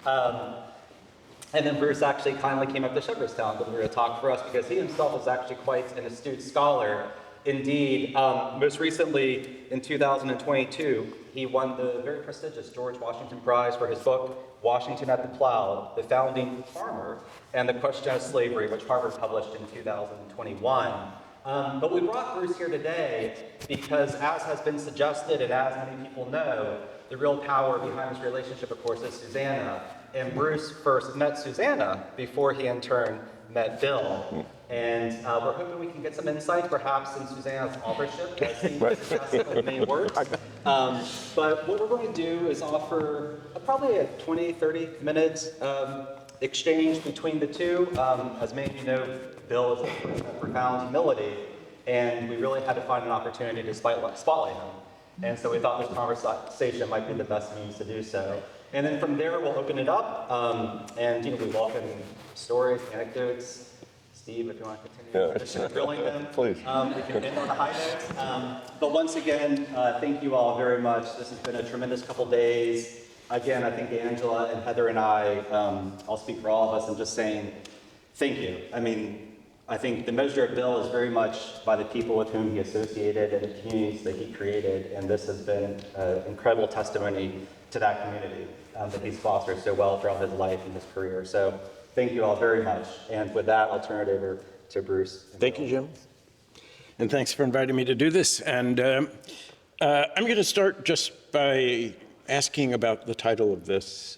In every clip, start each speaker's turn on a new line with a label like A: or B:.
A: And then Bruce actually kindly came up to Shepherdstown to deliver a talk for us because he himself is actually quite an astute scholar. Indeed, most recently in 2022, he won the very prestigious George Washington Prize for his book, Washington at the Plow, The Founding Farmer and the Question of Slavery, which Harvard published in 2021. But we brought Bruce here today because, as has been suggested and as many people know, the real power behind this relationship, of course, is Susanna. And Bruce first met Susanna before he in turn met Bill. And we're hoping we can get some insight, perhaps, in Susanna's authorship, as he suggested with many words. But what we're going to do is offer probably a 20, 30 minutes exchange between the two. As many of you know, Bill is a person of profound humility, and we really had to find an opportunity to spotlight him. And so we thought this conversation might be the best means to do so. And then from there, we'll open it up, and we welcome stories, anecdotes. Steve, if you want to continue drilling them,
B: please.
A: We can end on a high note. But once again, thank you all very much. This has been a tremendous couple days. Again, I think Angela and Heather and I, I'll speak for all of us, and just saying thank you. I mean, I think the measure of Bill is very much by the people with whom he associated and the communities that he created, and this has been an incredible testimony to that community that he's fostered so well throughout his life and his career. So thank you all very much. And with that, I'll turn it over to Bruce.
C: Thank you, Jim. And thanks for inviting me to do this. And I'm going to start just by asking about the title of this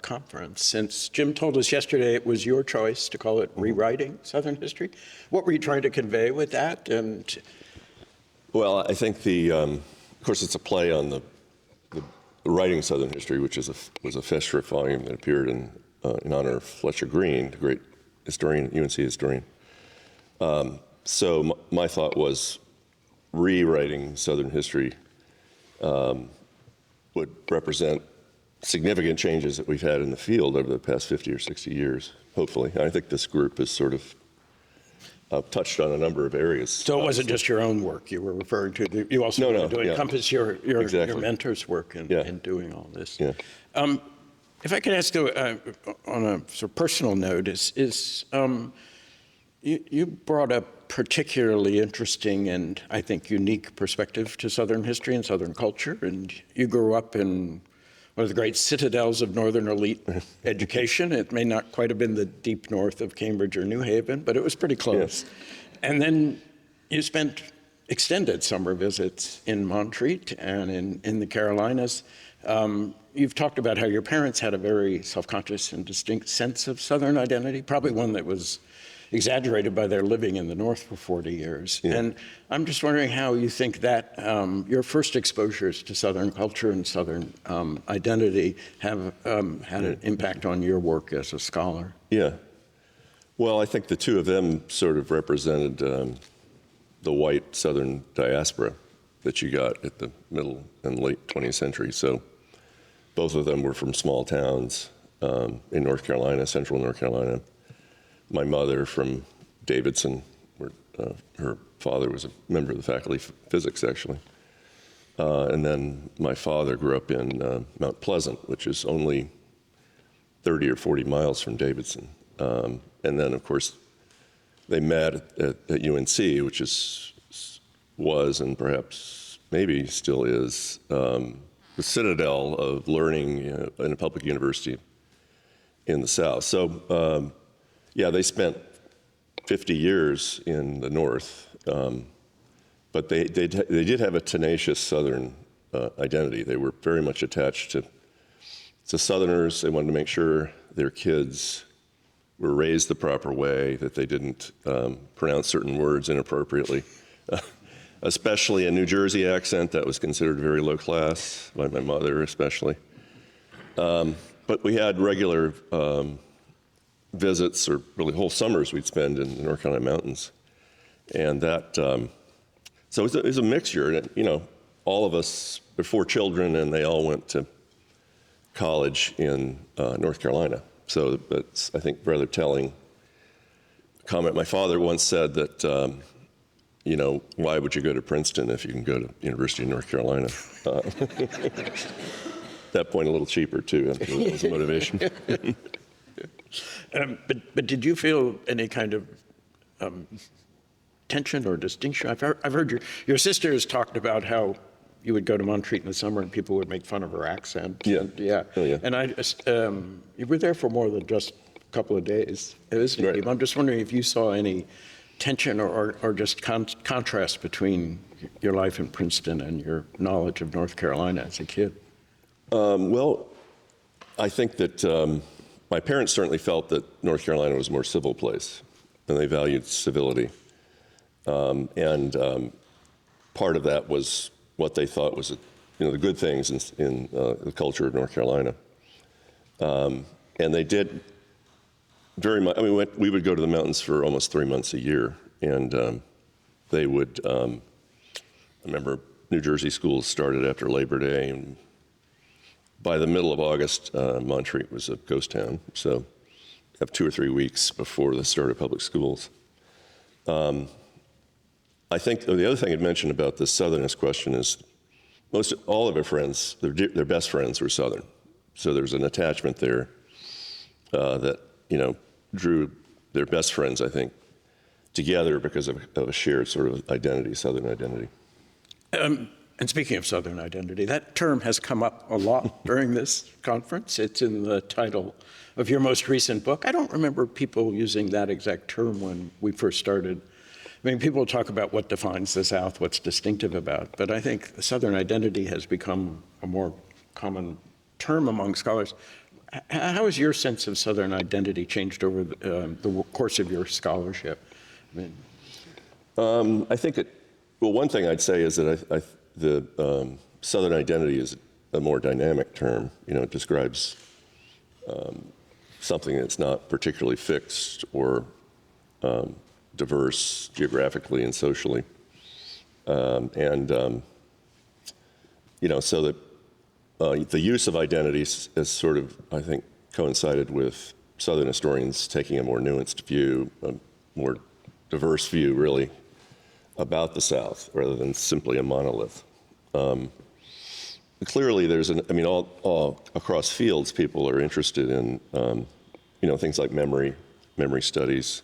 C: conference. Since Jim told us yesterday it was your choice to call it Rewriting Southern History, what were you trying to convey with that? And
B: well, I think of course, it's a play on the Writing Southern History, which was a Festschrift volume that appeared in honor of Fletcher Green, the great historian, UNC historian. So my thought was rewriting Southern history would represent significant changes that we've had in the field over the past 50 or 60 years, hopefully. I think this group has sort of touched on a number of areas.
C: So it wasn't just your own work you were referring to. You also wanted to encompass your mentor's work in doing all this.
B: Yeah.
C: If I could ask on a sort of personal note, you brought a particularly interesting and I think unique perspective to Southern history and Southern culture, and you grew up in one of the great citadels of Northern elite education. It may not quite have been the deep north of Cambridge or New Haven, but it was pretty close. Yeah. And then you spent extended summer visits in Montreat and in the Carolinas. You've talked about how your parents had a very self-conscious and distinct sense of Southern identity, probably one that was exaggerated by their living in the North for 40 years. Yeah. And I'm just wondering how you think that your first exposures to Southern culture and Southern identity have had an impact on your work as a scholar.
B: Yeah. Well, I think the two of them sort of represented the white Southern diaspora that you got at the middle and late 20th century. So both of them were from small towns in North Carolina, central North Carolina. My mother from Davidson, where her father was a member of the faculty of physics, actually. And then my father grew up in Mount Pleasant, which is only 30 or 40 miles from Davidson. And then, of course, they met at UNC, which was and perhaps maybe still is the citadel of learning in a public university in the South. So, yeah, they spent 50 years in the North, but they did have a tenacious Southern identity. They were very much attached to Southerners. They wanted to make sure their kids were raised the proper way, that they didn't pronounce certain words inappropriately, especially a New Jersey accent that was considered very low class by my mother especially. But we had regular visits, or really whole summers we'd spend in the North Carolina mountains. And that, so it was a mixture. And, all of us, before children, and they all went to college in North Carolina. So that's, I think, rather telling comment. My father once said that, why would you go to Princeton if you can go to the University of North Carolina? that point a little cheaper too. That was a motivation.
C: But did you feel any kind of tension or distinction? I've heard your sister has talked about how you would go to Montreat in the summer and people would make fun of her accent.
B: Yeah.
C: Yeah.
B: Oh, yeah.
C: And you were there for more than just a couple of days.
B: Right.
C: I'm just wondering if you saw any tension or just contrast between your life in Princeton and your knowledge of North Carolina as a kid.
B: Well, I think that my parents certainly felt that North Carolina was a more civil place, and they valued civility. And part of that was what they thought was, the good things in the culture of North Carolina. And they did very much. I mean, we would go to the mountains for almost 3 months a year, and they would. I remember New Jersey schools started after Labor Day, and by the middle of August, Montreat was a ghost town. So, you have 2 or 3 weeks before the start of public schools. I think the other thing I'd mention about the Southernist question is all of our friends, their best friends were Southern. So there's an attachment there that, drew their best friends, I think, together because of a shared sort of identity, Southern identity.
C: And speaking of Southern identity, that term has come up a lot during this conference. It's in the title of your most recent book. I don't remember people using that exact term when we first started. I mean, people talk about what defines the South, what's distinctive about it, but I think Southern identity has become a more common term among scholars. How has your sense of Southern identity changed over the course of your scholarship?
B: I think one thing I'd say is that the Southern identity is a more dynamic term. It describes something that's not particularly fixed or diverse geographically and socially. So that the use of identities has sort of, I think, coincided with Southern historians taking a more nuanced view, a more diverse view, really, about the South, rather than simply a monolith. Clearly, all across fields, people are interested in, things like memory studies,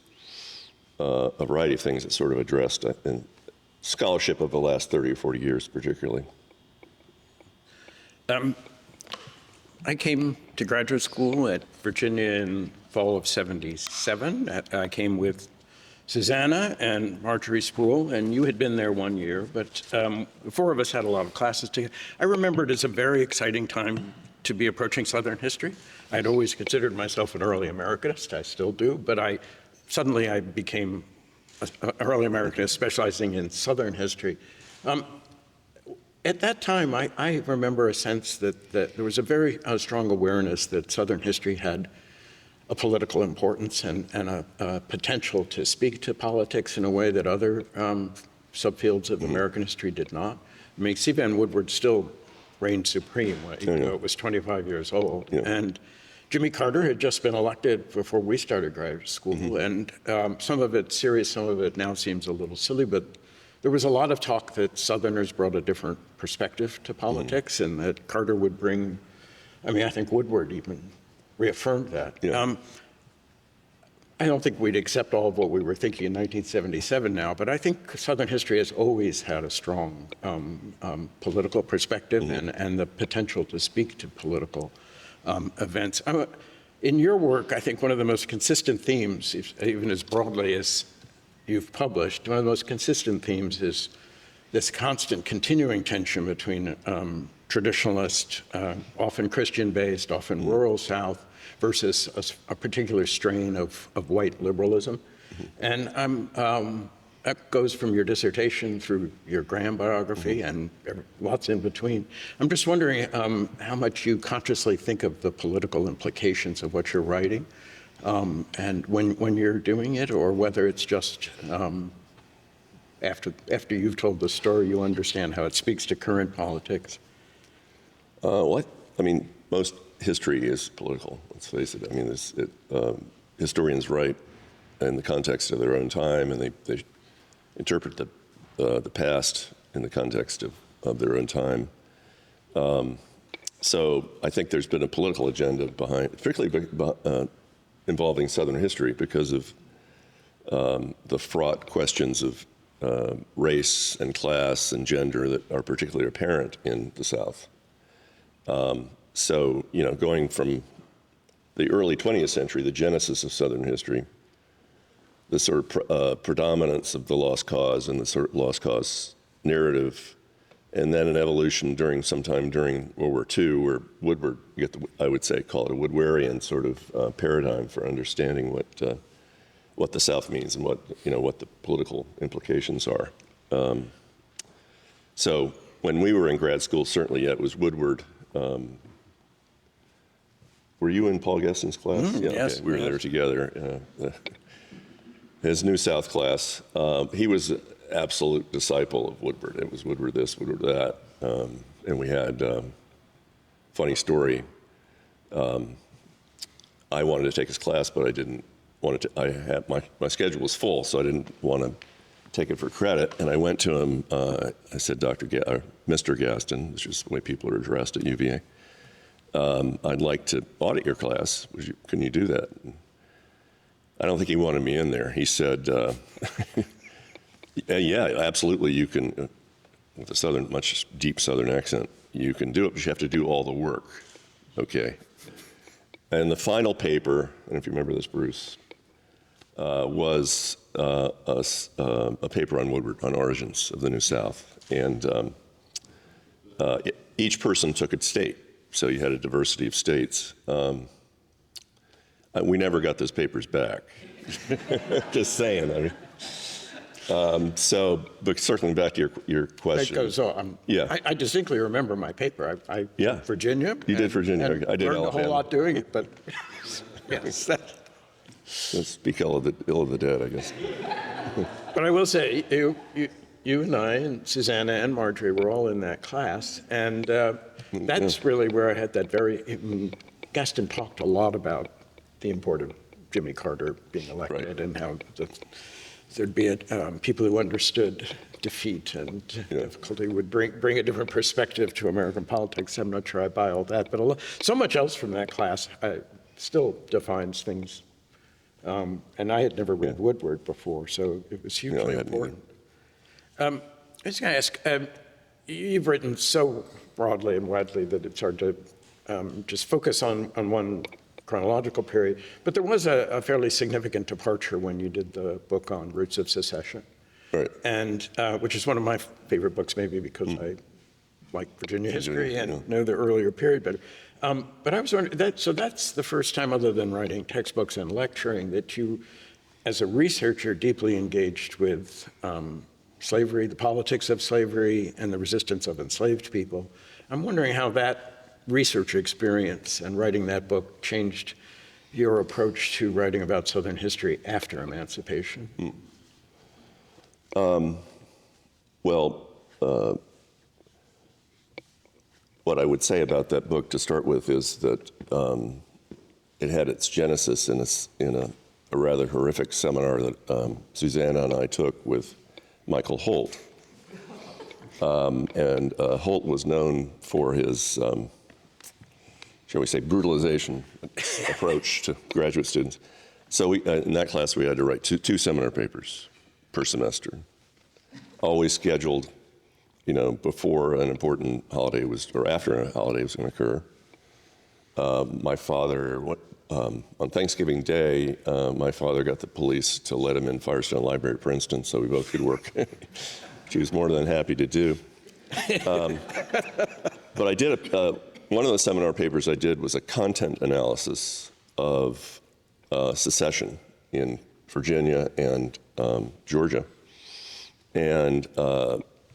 B: a variety of things that sort of addressed in scholarship of the last 30 or 40 years, particularly.
C: I came to graduate school at Virginia in fall of '77. I came with Susanna and Marjorie Sproul, and you had been there 1 year, but the four of us had a lot of classes together. I remember it as a very exciting time to be approaching Southern history. I'd always considered myself an early Americanist, I still do, but suddenly I became an early Americanist specializing in Southern history. At that time, I remember a sense that there was a very strong awareness that Southern history had a political importance and a potential to speak to politics in a way that other subfields of American history did not. I mean, C. Vann Woodward still reigned supreme, even though it was 25 years old.
B: Yeah.
C: And Jimmy Carter had just been elected before we started graduate school, and some of it serious, some of it now seems a little silly, but there was a lot of talk that Southerners brought a different perspective to politics and that Carter would bring, I think Woodward even reaffirmed that.
B: Yeah.
C: I don't think we'd accept all of what we were thinking in 1977 now, but I think Southern history has always had a strong political perspective and the potential to speak to political events. In your work, I think one of the most consistent themes, even as broadly as you've published, one of the most consistent themes is this constant continuing tension between traditionalist, often Christian-based, often rural South, versus a particular strain of white liberalism. And that goes from your dissertation through your Graham biography and lots in between. I'm just wondering how much you consciously think of the political implications of what you're writing, and when you're doing it, or whether it's just after you've told the story, you understand how it speaks to current politics.
B: Most history is political, let's face it. Historians write in the context of their own time, and they interpret the past in the context of their own time. So I think there's been a political agenda behind, particularly involving Southern history, because of the fraught questions of race and class and gender that are particularly apparent in the South. So, going from the early 20th century, the genesis of Southern history, the sort of predominance of the lost cause and the sort of lost cause narrative, and then an evolution sometime during World War II, where Woodward, I would say, call it a Woodwarian sort of paradigm for understanding what the South means and what the political implications are. So when we were in grad school, certainly, it was Woodward. Were you in Paul Gueston's class? Yeah,
C: yes.
B: Okay. We were there together. His New South class. He was an absolute disciple of Woodward. It was Woodward this, Woodward that. And we had, funny story, I wanted to take his class, but I didn't want to. I had my schedule was full, so I didn't want to take it for credit. And I went to him. I said, Mr. Gaston, which is the way people are addressed at UVA. I'd like to audit your class. Can you do that? I don't think he wanted me in there. He said, yeah, absolutely, you can, with a much deep Southern accent, you can do it, but you have to do all the work. Okay. And the final paper, and if you remember this, Bruce, was a paper on Woodward, on origins of the New South. And each person took a state. So you had a diversity of states. We never got those papers back. Just saying. I mean, but circling back to your question.
C: That goes on.
B: Yeah.
C: I distinctly remember my paper. I
B: Yeah.
C: Virginia.
B: You did Virginia. I did
C: learned
B: Alabama.
C: a whole lot doing it, but yes.
B: Let's speak ill of the dead, I guess.
C: But I will say, you and I and Susanna and Marjorie were all in that class, and that's really where I had that Gaston talked a lot about the import of Jimmy Carter being elected, right, and how there'd be people who understood defeat and difficulty would bring a different perspective to American politics. I'm not sure I buy all that, but so much else from that class still defines things. And I had never read Woodward before, so it was hugely important. I was going to ask, you've written so broadly and widely that it's hard to just focus on one chronological period, but there was a fairly significant departure when you did the book on Roots of Secession,
B: right? And
C: which is one of my favorite books, maybe because I like Virginia history and know the earlier period better. But I was wondering, so that's the first time, other than writing textbooks and lecturing, that you, as a researcher, deeply engaged with slavery, the politics of slavery, and the resistance of enslaved people. I'm wondering how that research experience and writing that book changed your approach to writing about Southern history after emancipation.
B: What I would say about that book to start with is that it had its genesis in a rather horrific seminar that Susanna and I took with Michael Holt. And Holt was known for his, shall we say, brutalization approach to graduate students. So in that class, we had to write two seminar papers per semester, always scheduled, before an important holiday or after a holiday was going to occur. My father, on Thanksgiving Day, my father got the police to let him in Firestone Library at Princeton so we both could work. She was more than happy to do. But I did, one of the seminar papers I did was a content analysis of secession in Virginia and Georgia. And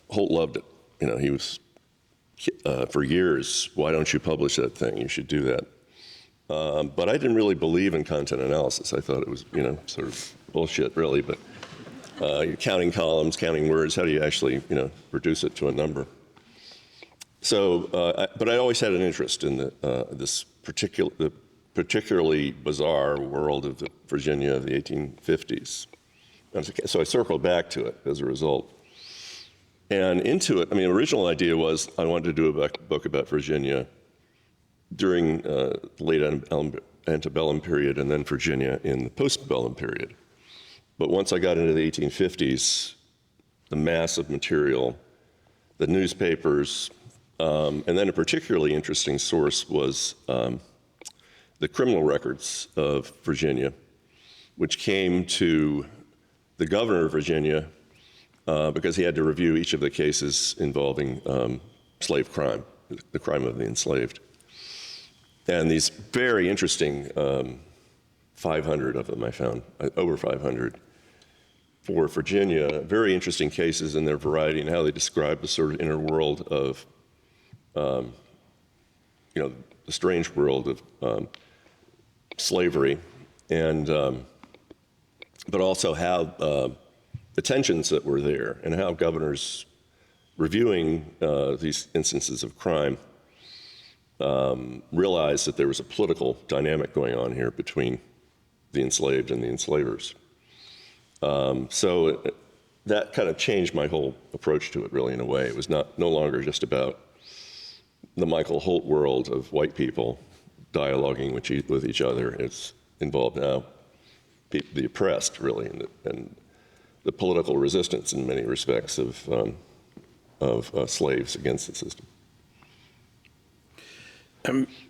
B: Holt loved it. He was, for years, why don't you publish that thing? You should do that. But I didn't really believe in content analysis. I thought it was, sort of bullshit, really. But you're counting columns, counting words. How do you actually, reduce it to a number? So, but I always had an interest in this particularly bizarre world of Virginia of the 1850s. So I circled back to it as a result. And into it, original idea was I wanted to do a book about Virginia during the late antebellum period, and then Virginia in the postbellum period. But once I got into the 1850s, the mass of material, the newspapers, and then a particularly interesting source was the criminal records of Virginia, which came to the governor of Virginia because he had to review each of the cases involving slave crime, the crime of the enslaved. And these very interesting 500 of them I found, over 500, for Virginia, very interesting cases in their variety and how they describe the sort of inner world of, the strange world of slavery, and but also how the tensions that were there and how governors reviewing these instances of crime realized that there was a political dynamic going on here between the enslaved and the enslavers. So that kind of changed my whole approach to it, really, in a way. It was no longer just about the Michael Holt world of white people dialoguing with each other. It's involved now the oppressed, really, and the political resistance in many respects of slaves against the system.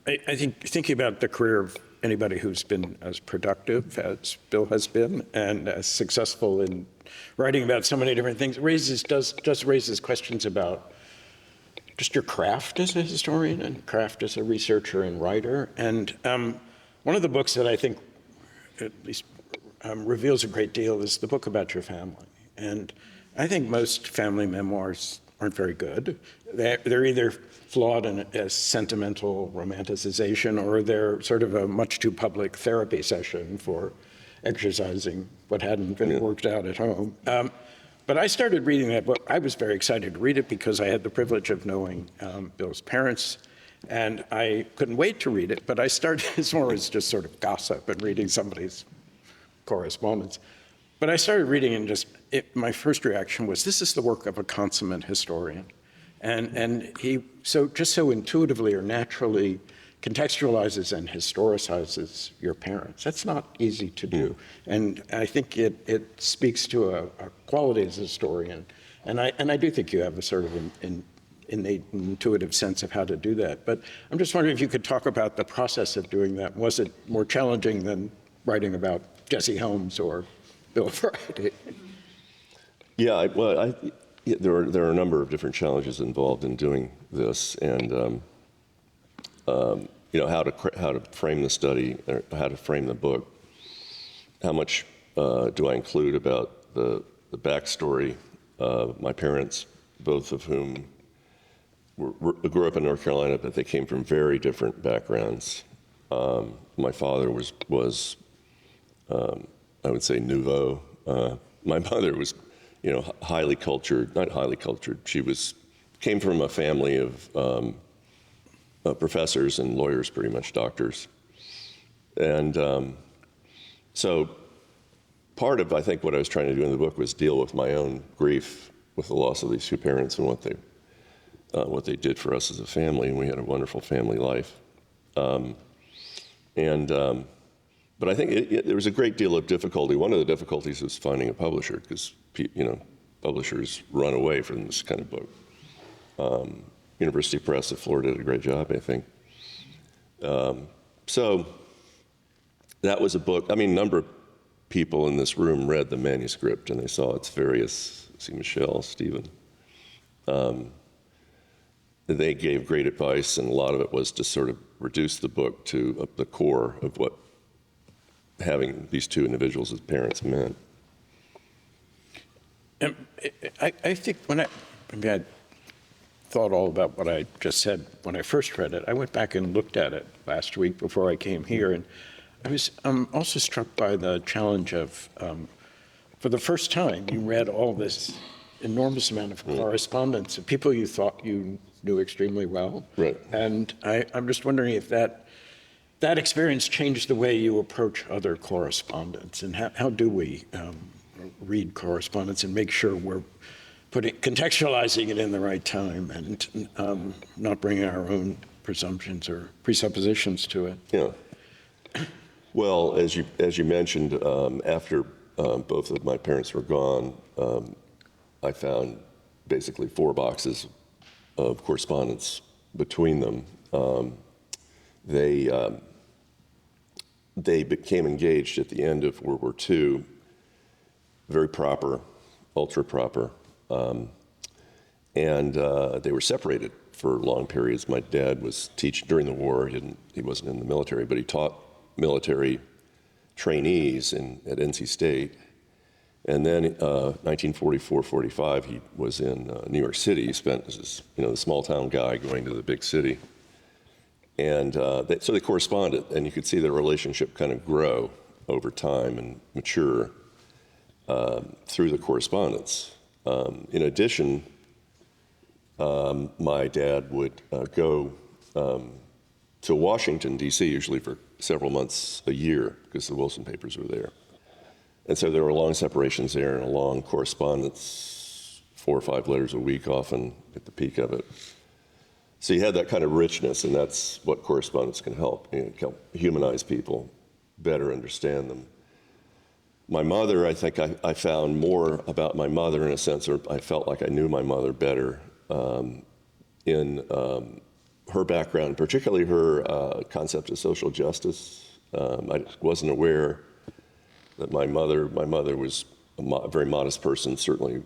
C: I think thinking about the career of anybody who's been as productive as Bill has been and as successful in writing about so many different things raises questions about just your craft as a historian and craft as a researcher and writer. And one of the books that I think at least reveals a great deal is the book about your family. And I think most family memoirs aren't very good. They're either flawed in a sentimental romanticization, or they're sort of a much too public therapy session for exercising what hadn't been worked out at home. But I started reading that book. I was very excited to read it because I had the privilege of knowing Bill's parents, and I couldn't wait to read it. But I started as more as just sort of gossip and reading somebody's correspondence. But I started reading, and my first reaction was, this is the work of a consummate historian. And he just so intuitively or naturally contextualizes and historicizes your parents. That's not easy to do. And I think it speaks to a quality as a historian. And I do think you have a sort of an innate intuitive sense of how to do that. But I'm just wondering if you could talk about the process of doing that. Was it more challenging than writing about Jesse Helms or Bill Friday?
B: Yeah, there are a number of different challenges involved in doing this, and how to frame the study, or how to frame the book. How much do I include about the backstory of my parents, both of whom grew up in North Carolina, but they came from very different backgrounds. My father was I would say nouveau. My mother was, highly cultured, not highly cultured. She came from a family of professors and lawyers, pretty much doctors. And so part of, I think, what I was trying to do in the book was deal with my own grief with the loss of these two parents and what they did for us as a family, and we had a wonderful family life. But I think there was a great deal of difficulty. One of the difficulties was finding a publisher, because publishers run away from this kind of book. University Press of Florida did a great job, I think. So that was a book. I mean, a number of people in this room read the manuscript, and they saw its various, see Michelle, Stephen. They gave great advice, and a lot of it was to sort of reduce the book to the core of what having these two individuals as parents meant.
C: I think I thought all about what I just said when I first read it. I went back and looked at it last week before I came here, and I was also struck by the challenge of, for the first time, you read all this enormous amount of correspondence of people you thought you knew extremely well.
B: Right.
C: And I'm just wondering if that experience changed the way you approach other correspondence, and how do we read correspondence and make sure we're contextualizing it in the right time and not bringing our own presumptions or presuppositions to it.
B: Yeah. Well, as you mentioned, after both of my parents were gone, I found basically 4 boxes of correspondence between them. They became engaged at the end of World War II, very proper, ultra proper, and they were separated for long periods. My dad was teaching during the war. He wasn't in the military, but he taught military trainees at NC State. And then 1944-45, he was in New York City. He spent as the small town guy going to the big city. And so they corresponded, and you could see their relationship kind of grow over time and mature through the correspondence. In addition, my dad would go to Washington, D.C., usually for several months a year, because the Wilson papers were there. And so there were long separations there and a long correspondence, 4 or 5 letters a week often at the peak of it. So you had that kind of richness, and that's what correspondence can help. It can help humanize people, better understand them. My mother, I think I found more about my mother in a sense, or I felt like I knew my mother better in her background, particularly her concept of social justice. I wasn't aware that my mother was a very modest person, certainly,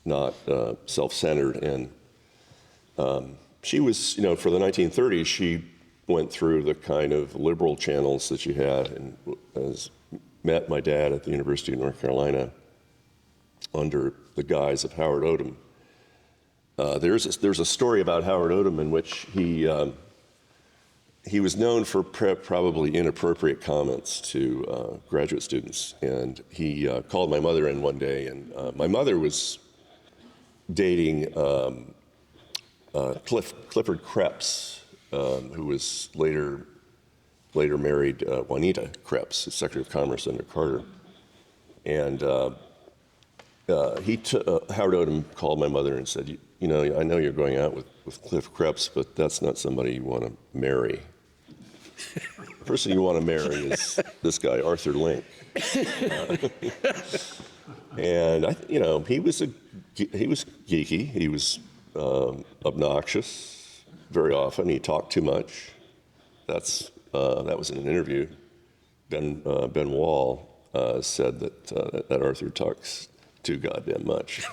B: not self-centered, and she was, for the 1930s, she went through the kind of liberal channels that she had, and met my dad at the University of North Carolina under the guise of Howard Odum. There's a story about Howard Odum in which he was known for probably inappropriate comments to graduate students, and he called my mother in one day, and my mother was dating Clifford Krebs, who was later married Juanita Krebs, the Secretary of Commerce under Carter. And Howard Odum called my mother and said, I know you're going out with Cliff Krebs, but that's not somebody you want to marry. The person you want to marry is this guy, Arthur Link. And he was geeky. He was obnoxious very often. He talked too much. That was in an interview. Ben Wall said that Arthur talks too goddamn much.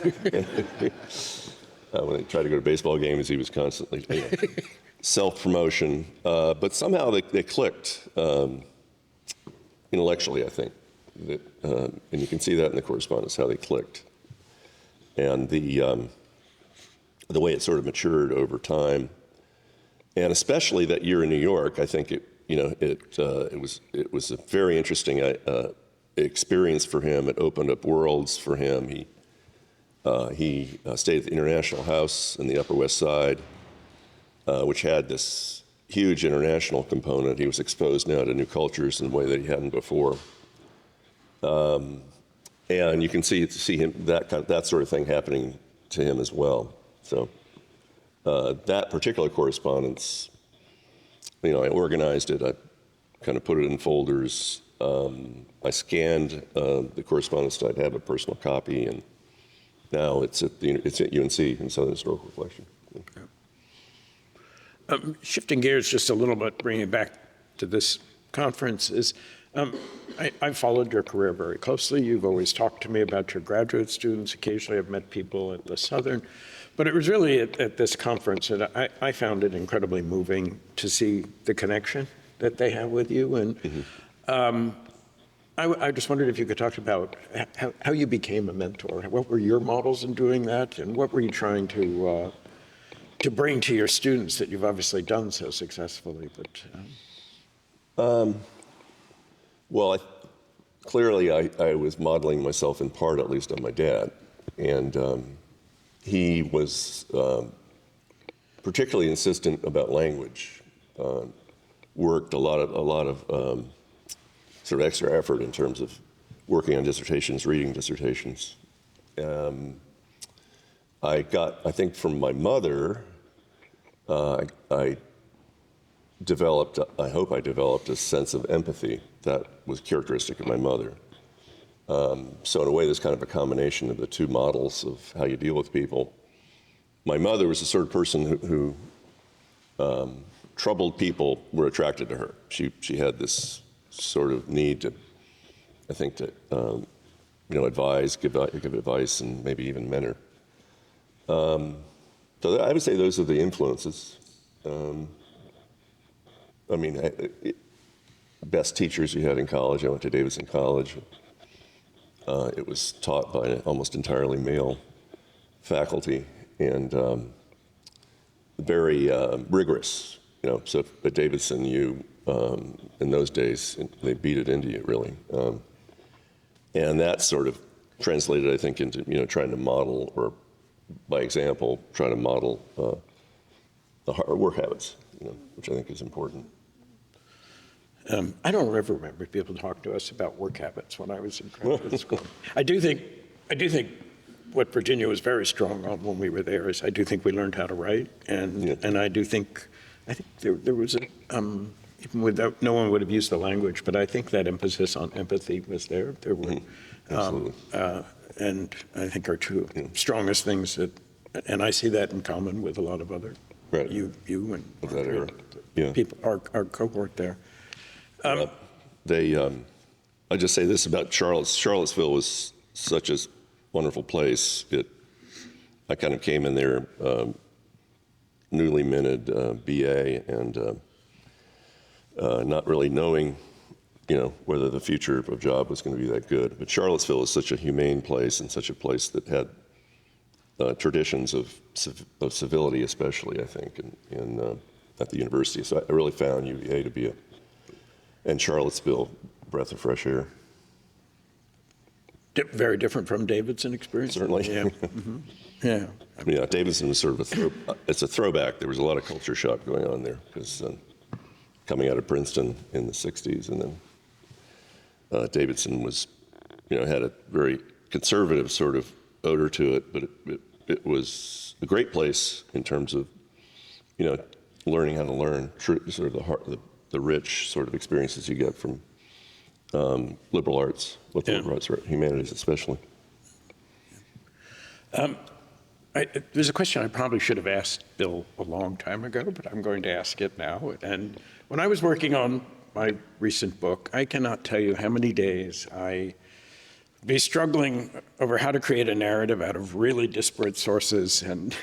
B: When they tried to go to baseball games, he was constantly self-promotion. But somehow they clicked intellectually, I think. And you can see that in the correspondence, how they clicked. And the way it sort of matured over time. And especially that year in New York, I think it was a very interesting experience for him. It opened up worlds for him. He stayed at the International House in the Upper West Side, which had this huge international component. He was exposed now to new cultures in a way that he hadn't before. And you can see him that sort of thing happening to him as well. So that particular correspondence, I organized it. I kind of put it in folders. I scanned the correspondence. I'd have a personal copy, and now it's at UNC in Southern Historical Collection.
C: Shifting gears just a little bit, bringing it back to this conference, is I've followed your career very closely. You've always talked to me about your graduate students. Occasionally I've met people at the Southern. But it was really at this conference that I found it incredibly moving to see the connection that they have with you. And I just wondered if you could talk about how you became a mentor. What were your models in doing that? And what were you trying to bring to your students that you've obviously done so successfully?
B: Well, clearly I was modeling myself in part, at least, on my dad. And he was particularly insistent about language, worked a lot of sort of extra effort in terms of working on dissertations, reading dissertations. I got, I think from my mother, I developed, I hope I developed a sense of empathy that was characteristic of my mother. So in a way, there's kind of a combination of the two models of how you deal with people. My mother was the sort of person who troubled people were attracted to her. She had this sort of need to, I think, to advise, give advice, and maybe even mentor. So I would say those are the influences. Best teachers you had in college. I went to Davidson College. It was taught by almost entirely male faculty and very rigorous. So at Davidson, in those days, they beat it into you, really. And that sort of translated, I think, into, trying to model, or by example, trying to model the work habits, which I think is important.
C: I don't ever remember people talking to us about work habits when I was in graduate school. I do think what Virginia was very strong on when we were there is I do think we learned how to write, and I think there was a even without, no one would have used the language, but I think that emphasis on empathy was there. There were, and I think are two strongest things that, and I see that in common with a lot of other you and
B: of that era. Yeah.
C: People, our cohort there.
B: I just say this about Charlottesville was such a wonderful place. I kind of came in there newly minted BA and not really knowing, whether the future of a job was going to be that good. But Charlottesville is such a humane place and such a place that had traditions of civility, especially, I think, at the university. So I really found UVA to be and Charlottesville, breath of fresh air.
C: Very different from Davidson experience?
B: Certainly.
C: Yeah. Mm-hmm. Yeah.
B: Davidson was sort of it's a throwback. There was a lot of culture shock going on there because coming out of Princeton in the 60s, and then Davidson was, had a very conservative sort of odor to it, but it was a great place in terms of, learning how to learn, sort of the rich sort of experiences you get from liberal arts, liberal arts, humanities especially.
C: There's a question I probably should have asked Bill a long time ago, but I'm going to ask it now. And when I was working on my recent book, I cannot tell you how many days I be struggling over how to create a narrative out of really disparate sources and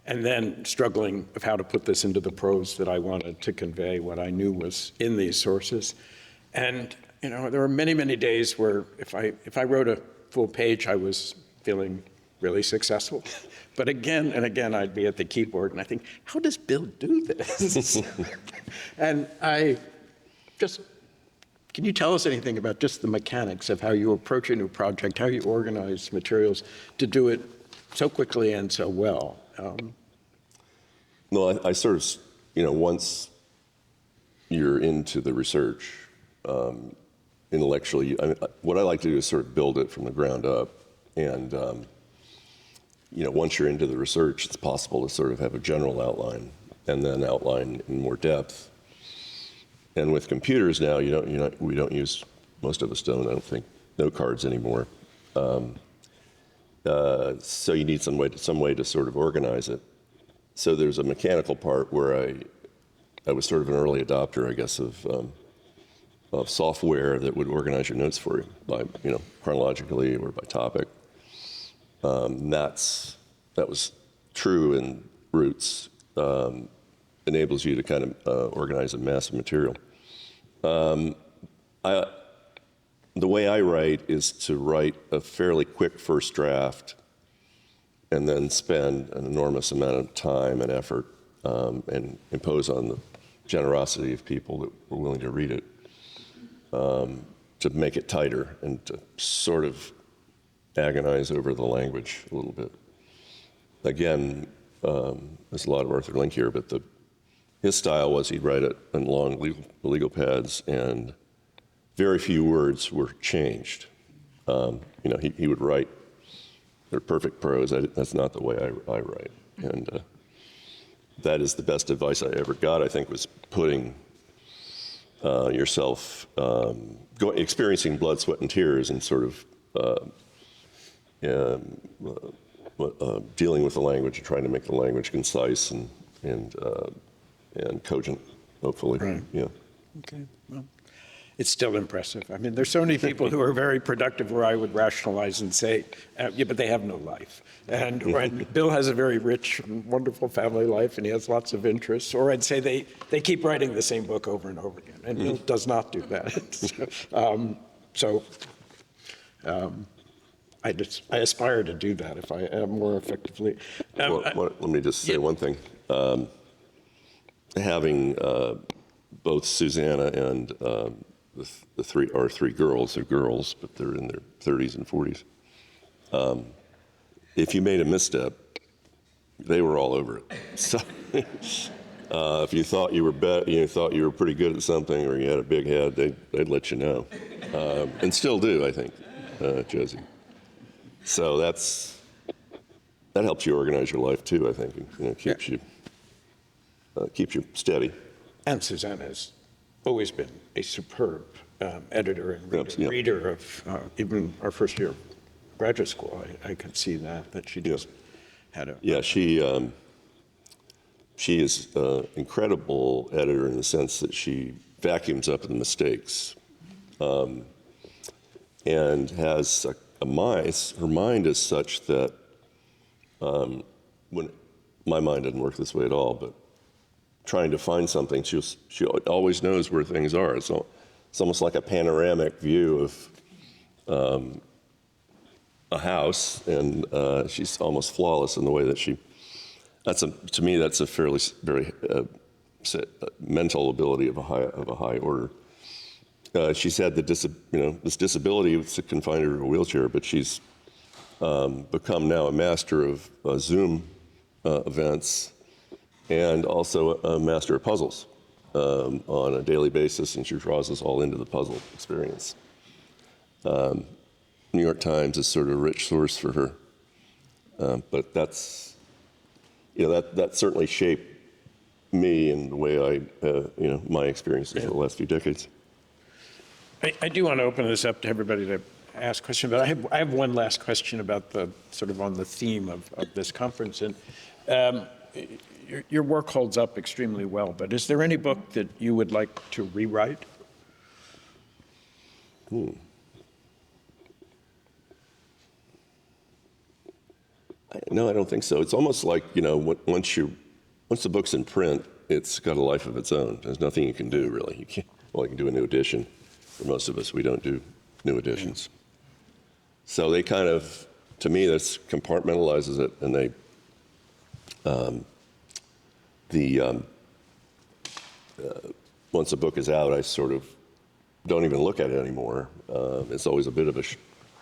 C: then struggling of how to put this into the prose that I wanted to convey what I knew was in these sources. And, there were many, many days where if I wrote a full page, I was feeling really successful. But again and again, I'd be at the keyboard and I think, how does Bill do this? And can you tell us anything about just the mechanics of how you approach a new project, how you organize materials to do it so quickly and so well?
B: No, I sort of, once you're into the research, intellectually, what I like to do is sort of build it from the ground up. And, once you're into the research, it's possible to sort of have a general outline and then outline in more depth. And with computers now, we don't use, most of us don't, I don't think, note cards anymore. So you need some way to sort of organize it. So there's a mechanical part where I was sort of an early adopter, I guess, of software that would organize your notes for you by, chronologically or by topic. That was true in Roots. Enables you to kind of organize a mass of material. The way I write is to write a fairly quick first draft and then spend an enormous amount of time and effort and impose on the generosity of people that were willing to read it to make it tighter and to sort of agonize over the language a little bit. Again, there's a lot of Arthur Link here, but his style was he'd write it in long legal pads, and very few words were changed. He would write their perfect prose. That's not the way I write. And that is the best advice I ever got, I think, was putting yourself, experiencing blood, sweat, and tears and sort of dealing with the language and trying to make the language concise and cogent, hopefully.
C: Right.
B: Yeah.
C: Okay, well, it's still impressive. I mean, there's so many people who are very productive where I would rationalize and say, yeah, but they have no life. And when Bill has a very rich and wonderful family life and he has lots of interests, or I'd say they keep writing the same book over and over again, and Bill does not do that. I aspire to do that if I am more effectively.
B: Let me just say one thing. Having both Susanna and the three girls, they're girls, but they're in their 30s and 40s. If you made a misstep, they were all over it. So if you thought you were pretty good at something, or you had a big head, they'd let you know, and still do, I think, Josie. So that helps you organize your life too, I think. And, keeps you steady.
C: And Susanna has always been a superb editor and reader of even our first year of graduate school. I could see that she just had a...
B: Yeah, she is an incredible editor in the sense that she vacuums up the mistakes and has her mind is such that when my mind doesn't work this way at all, but trying to find something, she always knows where things are. So it's almost like a panoramic view of a house, and she's almost flawless in the way that to me, that's a very mental ability of a high order. She's had this disability that confined her to a wheelchair, but she's become now a master of Zoom events and also a master of puzzles on a daily basis, and she draws us all into the puzzle experience. New York Times is sort of a rich source for her, but that certainly shaped me and the way my experiences for the last few decades.
C: I do want to open this up to everybody to ask questions, but I have one last question about the sort of on the theme of this conference. And your work holds up extremely well, but is there any book that you would like to rewrite?
B: No, I don't think so. It's almost like, once the book's in print, it's got a life of its own. There's nothing you can do, really. You can do a new edition. For most of us, we don't do new editions. So they kind of, to me, this compartmentalizes it, and once a book is out, I sort of don't even look at it anymore. It's always a bit of a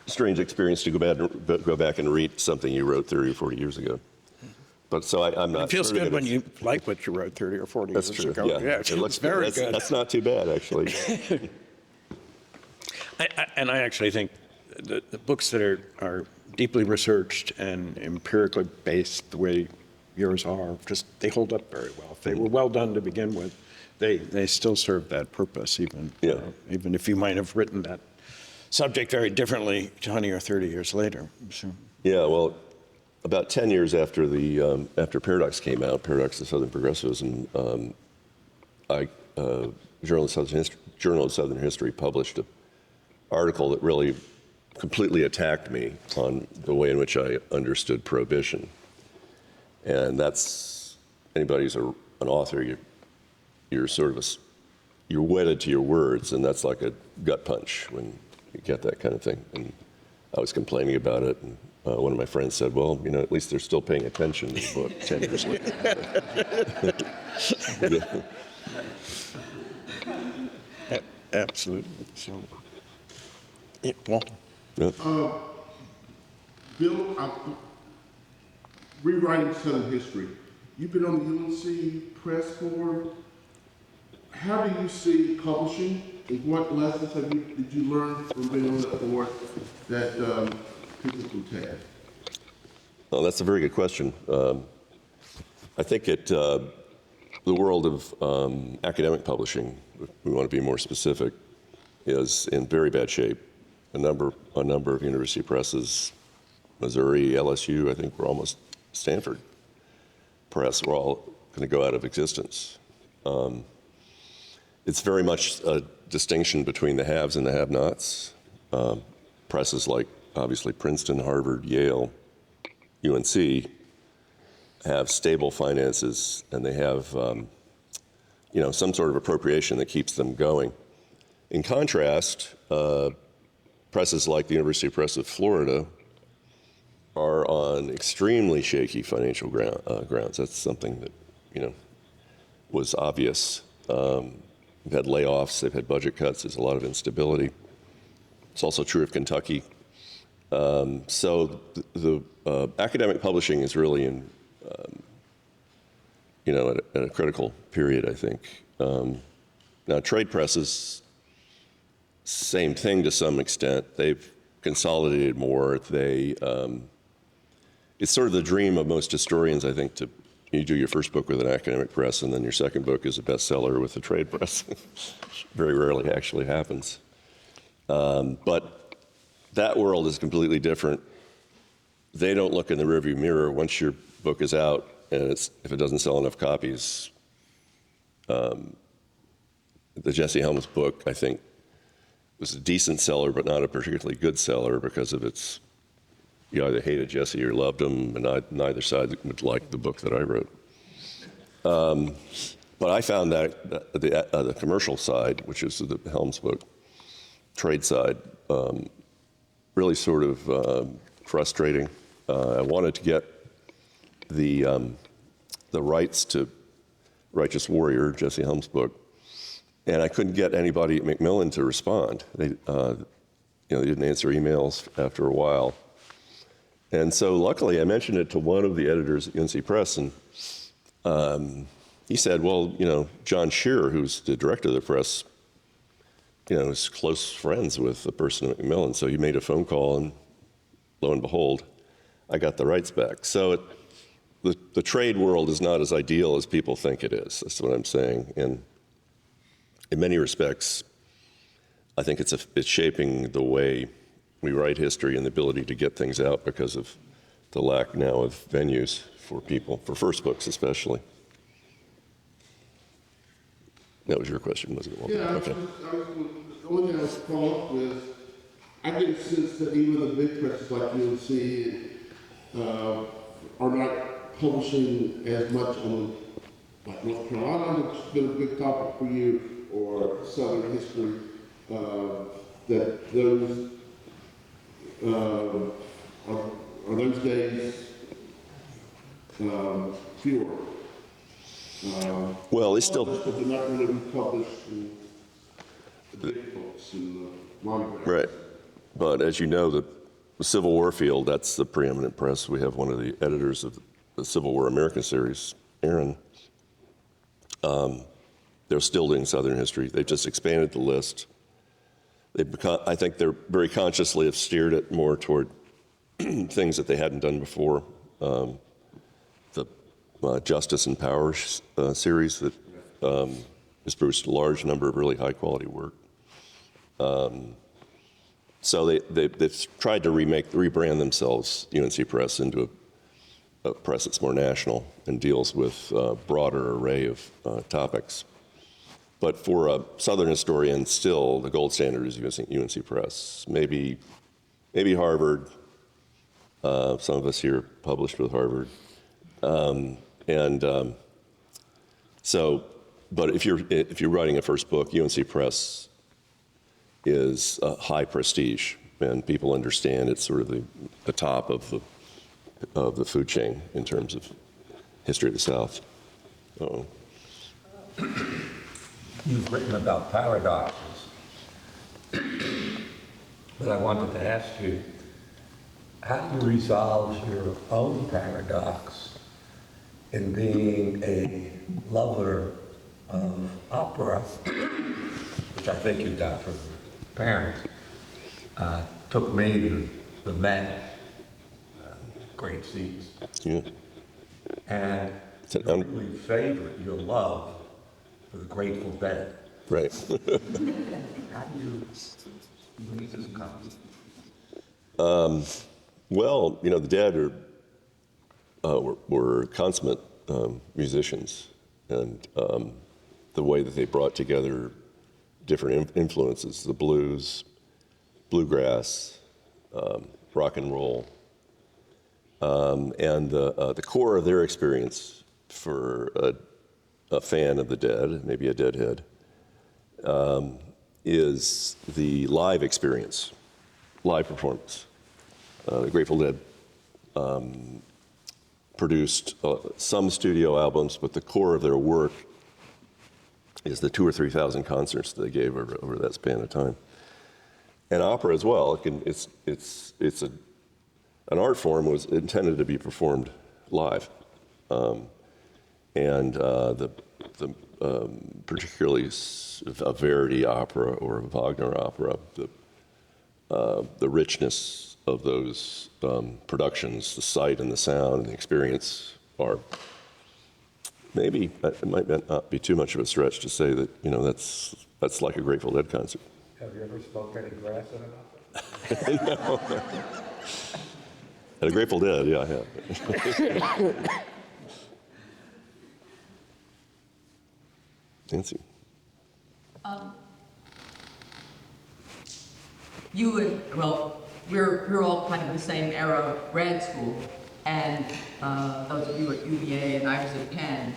B: strange experience to go back and read something you wrote 30 or 40 years ago. But so I'm not.
C: It feels good when you like what you wrote 30 or 40 years ago. Yeah, it looks very good.
B: That's not too bad, actually.
C: I actually think the books that are deeply researched and empirically based, the way yours are, they hold up very well. If they were well done to begin with, they still serve that purpose, even if you might have written that subject very differently 20 or 30 years later. So.
B: Yeah, well, about 10 years after after Paradox came out, Paradox of Southern Progressivism, Journal of Southern History published an article that really completely attacked me on the way in which I understood prohibition. And that's, anybody who's an author, you're sort of you're wedded to your words, and that's like a gut punch when you get that kind of thing. And I was complaining about it, and one of my friends said, well, at least they're still paying attention to the book 10 years later.
C: Absolutely. So, Walter.
B: Yeah.
D: Bill, rewriting Southern history. You've been on the UNC press board. How do you see publishing, and what lessons did you learn from being on that board that people can take?
B: Well, that's a very good question. I think the world of academic publishing, if we want to be more specific, is in very bad shape. A number of university presses, Missouri, LSU, I think we're almost Stanford Press, we're all going to go out of existence. It's very much a distinction between the haves and the have-nots. Presses like, obviously, Princeton, Harvard, Yale, UNC have stable finances, and they have some sort of appropriation that keeps them going. In contrast, presses like the University Press of Florida are on extremely shaky financial grounds. That's something that was obvious. They've had layoffs, they've had budget cuts, there's a lot of instability. It's also true of Kentucky. So the academic publishing is really in, at a critical period, I think. Now, trade presses, same thing to some extent. They've consolidated more. It's sort of the dream of most historians, I think, you do your first book with an academic press, and then your second book is a bestseller with a trade press. Very rarely actually happens. But that world is completely different. They don't look in the rearview mirror. Once your book is out, and if it doesn't sell enough copies, the Jesse Helms book, I think, was a decent seller, but not a particularly good seller because of its, you either hated Jesse or loved him, and neither side would like the book that I wrote. But I found that the commercial side, which is the Helms book, trade side, really sort of frustrating. I wanted to get the rights to Righteous Warrior, Jesse Helms' book, and I couldn't get anybody at Macmillan to respond. They didn't answer emails after a while. And so luckily I mentioned it to one of the editors at UNC Press, and he said, well, John Shearer, who's the director of the press, is close friends with the person at Macmillan. So he made a phone call, and lo and behold, I got the rights back. So the trade world is not as ideal as people think it is. That's what I'm saying. And in many respects, I think it's shaping the way we write history and the ability to get things out because of the lack now of venues for people, for first books especially. That was your question, wasn't it?
D: Yeah,
B: Okay.
D: the only thing I was follow up with, I get a sense that even the big presses like UNC are not publishing as much on, like North Carolina, which has been a big topic for you, or Southern history, that those are those days fewer.
B: Well, they still.
D: But they're not going to be published in the big books in the monographs.
B: Right. But as you know, the Civil War field, that's the preeminent press. We have one of the editors of the Civil War American series, Aaron. They're still doing Southern history. They've just expanded the list. I think they're very consciously have steered it more toward things that they hadn't done before. The Justice and Power series that has produced a large number of really high-quality work. So they've tried to rebrand themselves, UNC Press, into a press that's more national and deals with a broader array of topics. But for a Southern historian, still, the gold standard is UNC Press. Maybe Harvard. Some of us here published with Harvard. But if you're writing a first book, UNC Press is high prestige, and people understand it's sort of the top of the food chain in terms of history of the South. Uh-oh.
E: You've written about paradoxes, but I wanted to ask you, how do you resolve your own paradox in being a lover of opera, which I think you got from your parents, took me to the Met, great seats,
B: Yeah.
E: and
B: an
E: your really favorite, your love for the Grateful Dead.
B: right.
E: How do you make this come?
B: Well, you know, the Dead were consummate musicians, and the way that they brought together different influences, the blues, bluegrass, rock and roll, and the core of their experience for a fan of the Dead, maybe a Deadhead, is the live experience, live performance. The Grateful Dead produced some studio albums, but the core of their work is the 2,000 or 3,000 concerts they gave over that span of time. And opera as well. It's an art form was intended to be performed live, and the particularly a Verdi opera or a Wagner opera, the richness of those productions, the sight and the sound and the experience are maybe, it might not be too much of a stretch to say that, you know, that's like a Grateful Dead concert.
E: Have you ever smoked any grass in an opera?
B: No. At a Grateful Dead, yeah, I have. Nancy.
F: You would, well, we're all kind of the same era, grad school, and those of you at UVA and I was at Penn.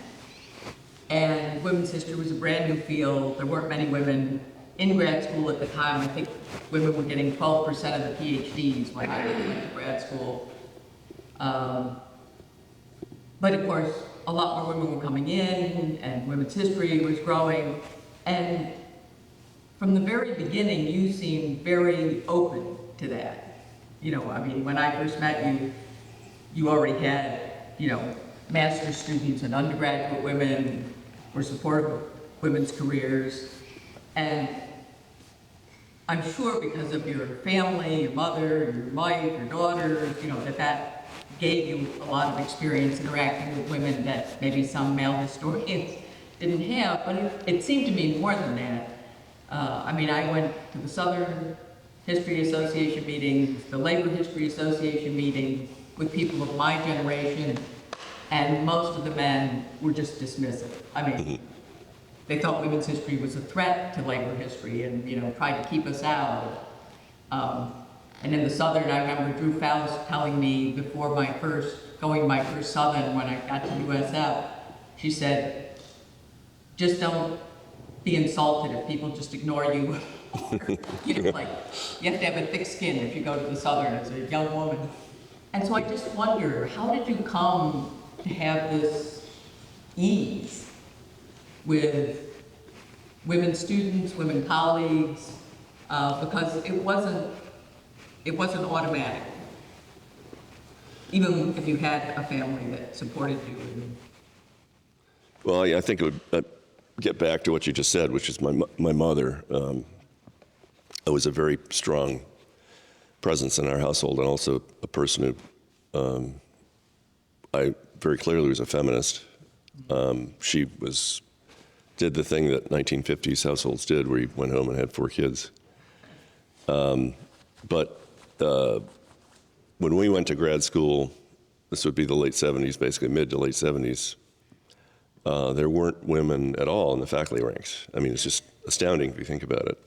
F: And women's history was a brand new field. There weren't many women in grad school at the time. I think women were getting 12% of the PhDs when I went to grad school. But of course, a lot more women were coming in, and women's history was growing. And from the very beginning, you seemed very open to that. You know, I mean, when I first met you, you already had, you know, master's students and undergraduate women were supportive of women's careers. And I'm sure because of your family, your mother, your wife, your daughter, you know, that gave you a lot of experience interacting with women that maybe some male historians didn't have, but it seemed to me more than that. I mean, I went to the Southern History Association meetings, the Labor History Association meetings with people of my generation, and most of the men were just dismissive. I mean, they thought women's history was a threat to labor history and, you know, tried to keep us out. And in the Southern, I remember Drew Faust telling me before my first Southern when I got to USF, she said, just don't be insulted if people just ignore you. You know, like, you have to have a thick skin if you go to the Southern as a young woman. And so I just wonder, how did you come to have this ease with women students, women colleagues, because it wasn't automatic, even if you had a family that supported you.
B: Well, I think it would get back to what you just said, which is my mother. Was a very strong presence in our household, and also a person who I very clearly was a feminist. She did the thing that 1950s households did, where you went home and had 4 kids. But when we went to grad school, this would be the late 70s, basically mid to late 70s, there weren't women at all in the faculty ranks. I mean, it's just astounding if you think about it.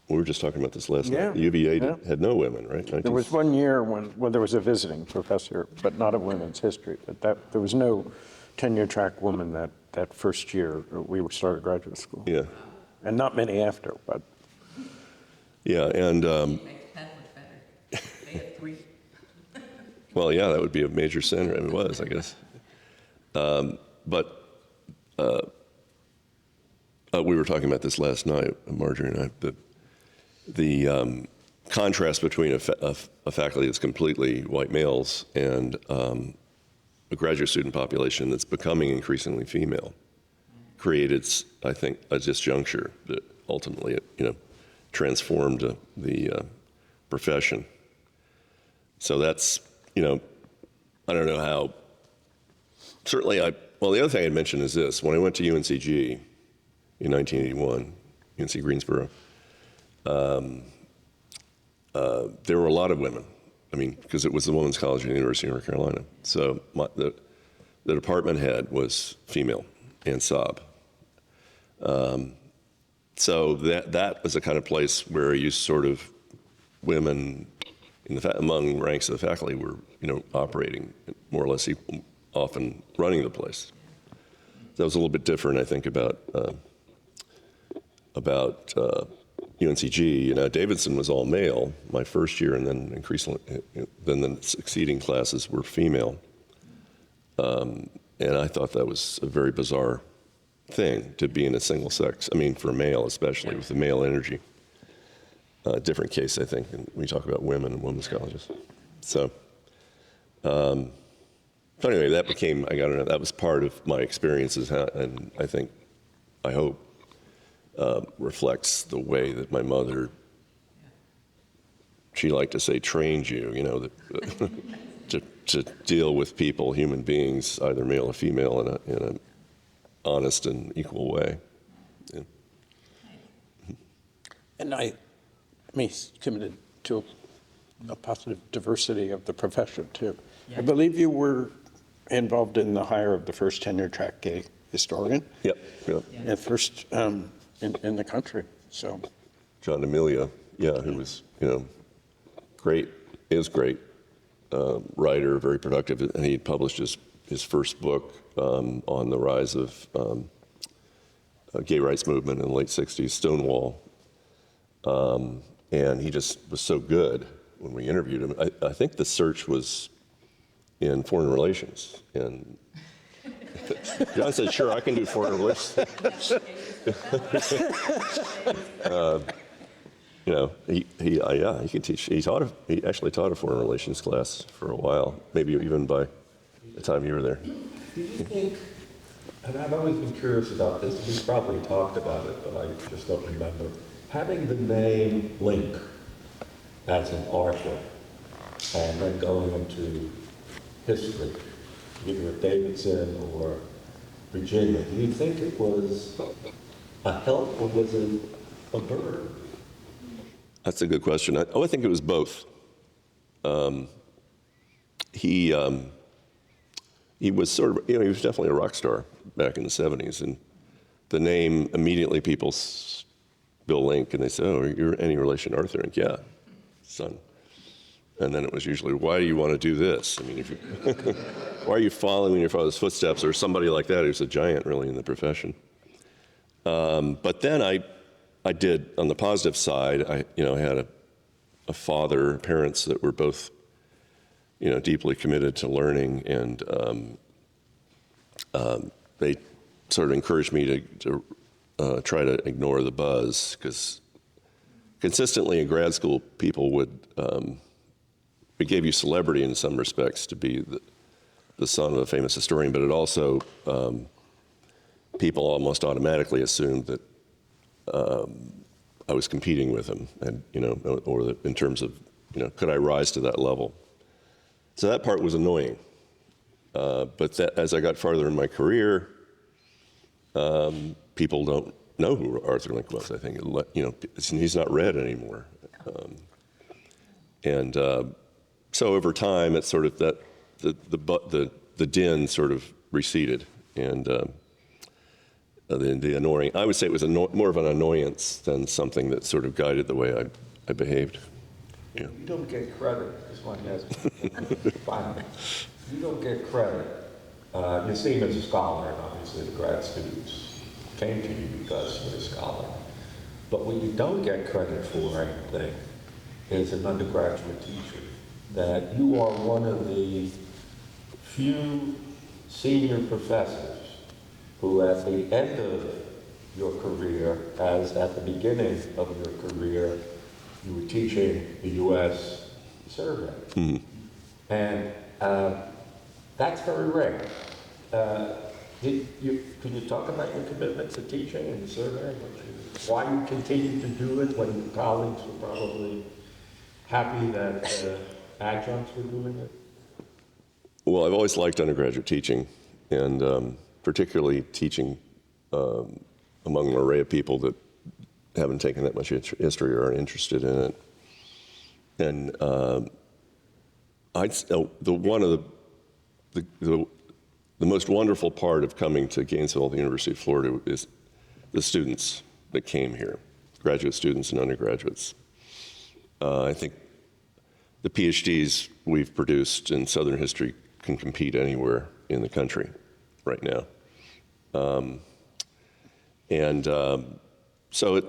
B: We were just talking about this last night. The UVA had no women, right?
C: There was one year when there was a visiting professor, but not of women's history. But there was no tenure track woman that first year we started graduate school.
B: Yeah.
C: And not many after, but.
B: Yeah, and
F: It makes Penn look better. They had 3.
B: well, yeah, that would be a major center, and it was, I guess. But we were talking about this last night, Marjorie and I. The contrast between a faculty that's completely white males and a graduate student population that's becoming increasingly female created, I think, a disjuncture that ultimately, you know, transformed the profession. So that's, you know, I don't know how Certainly, well, the other thing I'd mention is this. When I went to UNCG in 1981, UNC Greensboro, there were a lot of women. I mean, because it was the Women's College at the University of North Carolina. So the department head was female and Sob. So that was the kind of place where you sort of, women among ranks of the faculty were, operating more or less equal, often running the place. That was a little bit different, I think, about UNCG. Davidson was all male my first year, and then increasingly, then the succeeding classes were female. And I thought that was a very bizarre thing to be in a single sex. I mean, for a male especially, with the male energy. Different case, I think, when we talk about women and women's colleges. So anyway, that was part of my experiences, and I hope, reflects the way that my mother, she liked to say, trained you, to deal with people, human beings, either male or female, in an honest and equal way. Yeah.
C: And I committed to a positive diversity of the profession, too. Yeah. I believe you were involved in the hire of the first tenure-track gay historian.
B: Yep.
C: And first in the country, so.
B: John D'Amelio, who was, great, writer, very productive, and he published his first book on the rise of gay rights movement in the late 60s, Stonewall. And he just was so good when we interviewed him. I think the search was in foreign relations. And John said, sure, I can do foreign relations. He could teach. He actually taught a foreign relations class for a while, maybe even by the time you were there.
E: Do you think, and I've always been curious about this, we've probably talked about it, but I just don't remember, having the name Link as an author and then going into history, either at Davidson or Virginia, do you think it was a help or was it a burden?
B: That's a good question. I think it was both. He was sort of, he was definitely a rock star back in the 70s, and the name, immediately people Bill Link, and they said, oh, you're any relation to Arthur Link? Yeah, son. And then it was usually, why do you want to do this? I mean, why are you following in your father's footsteps, or somebody like that who's a giant really in the profession? But then I did, on the positive side, I had a father, parents that were both, deeply committed to learning, and they sort of encouraged me to try to ignore the buzz, because consistently in grad school, people would, it gave you celebrity in some respects to be the son of a famous historian, but it also, people almost automatically assumed that I was competing with him, and or that in terms of, could I rise to that level? So that part was annoying. But as I got farther in my career, people don't know who Arthur Link was. I think he's not read anymore, and so over time, it's sort of that the din sort of receded, and the annoying. I would say it was more of an annoyance than something that sort of guided the way I behaved. Yeah.
E: You don't get credit. This one has finally. You don't get credit. You're seen as a scholar, and obviously the grad students came to you because you're a scholar. But what you don't get credit for, I think, is an undergraduate teacher. That you are one of the few senior professors who, at the end of your career, as at the beginning of your career, you were teaching the U.S. survey.
B: Mm-hmm.
E: And that's very rare. Can you talk about your commitment to teaching and surveying? Why you continue to do it when your colleagues were probably happy that adjuncts were doing it?
B: Well, I've always liked undergraduate teaching. and particularly teaching among an array of people that haven't taken that much history or aren't interested in it. And one of the most wonderful part of coming to Gainesville, the University of Florida, is the students that came here, graduate students and undergraduates. I think the PhDs we've produced in Southern history can compete anywhere in the country right now. So it,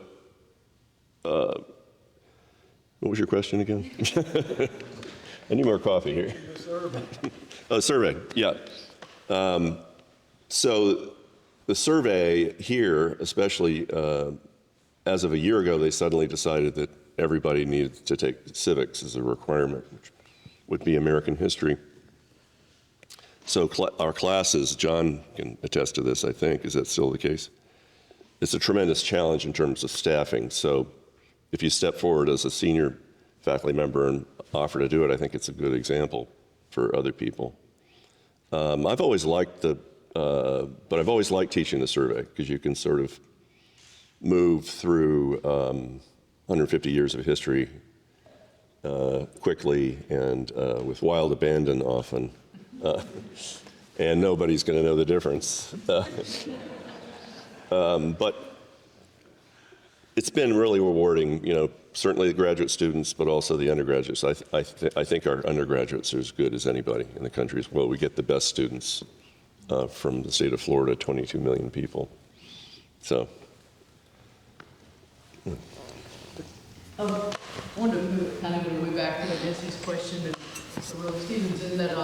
B: what was your question again? I need more coffee here. Oh, survey, yeah. So the survey here, especially as of a year ago, they suddenly decided that everybody needed to take civics as a requirement, which would be American history. So our classes, John can attest to this, I think, is that still the case? It's a tremendous challenge in terms of staffing. So if you step forward as a senior faculty member and offer to do it, I think it's a good example for other people. I've always liked but I've always liked teaching the survey because you can sort of move through 150 years of history quickly and with wild abandon often, and nobody's going to know the difference. But it's been really rewarding, certainly the graduate students, but also the undergraduates. I think our undergraduates are as good as anybody in the country as well. We get the best students from the state of Florida, 22 million people. So.
G: I wanted to move kind of go way back to Nancy's question and Rose Stevens, in that,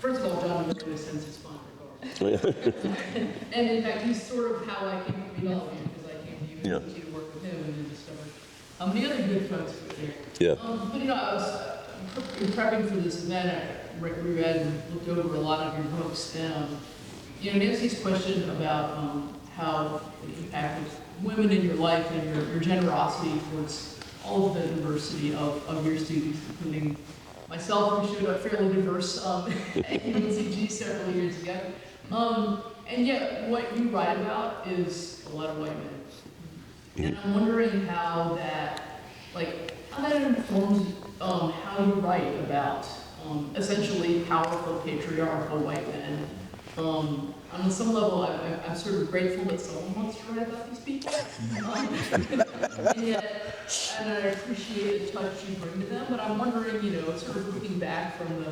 G: first of all, John was really a sense of fun regard. And in fact, he's sort of how I came to meet all of you, because I came to you and to work with him and then discovered the other good folks who were there.
B: Yeah.
G: But I was prepping for this event, I read and looked over a lot of your books, and Nancy's question about how it impacted women in your life and your generosity towards all of the diversity of your students, including myself, who showed a fairly diverse at UNCG several years ago. And yet, what you write about is a lot of white men. And I'm wondering how that informs how you write about essentially powerful patriarchal white men. On some level, I'm sort of grateful that someone wants to write about these people. And I appreciate the touch you bring to them, but I'm wondering, sort of looking back from